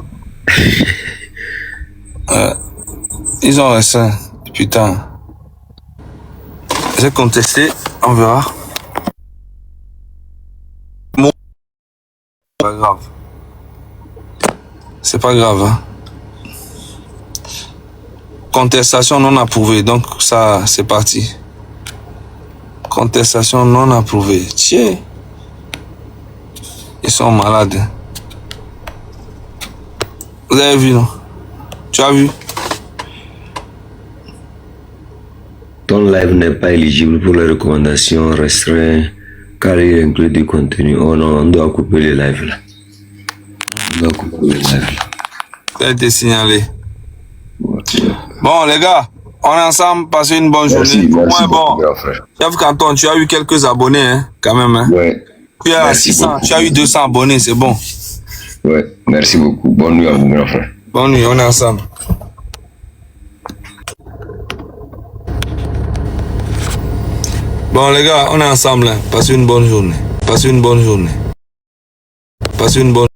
Ils ont resté. Putain. J'ai contesté, on verra. C'est pas grave. C'est pas grave, hein. Contestation non approuvée, donc ça, c'est parti. Contestation non approuvée. Tiens. Ils sont malades. Vous avez vu, non? Tu as vu? Ton live n'est pas éligible pour les recommandations restreintes car il inclut du contenu. Oh non, on doit couper les lives là. On doit couper les lives là. Ça a été signalé. Bon, les gars, on est ensemble, passez une bonne journée. Merci Bon, beaucoup, grand frère. Chef Canton, tu as eu quelques abonnés, hein, quand même. Hein. Ouais. Tu as Merci 600, beaucoup. tu as eu 200 abonnés, c'est bon. Ouais, merci beaucoup. Bonne nuit à vous, grand frère. Bonne nuit, on est ensemble. Bon, les gars, on est ensemble. Hein. Passez une bonne journée. Passez une bonne journée. Passez une bonne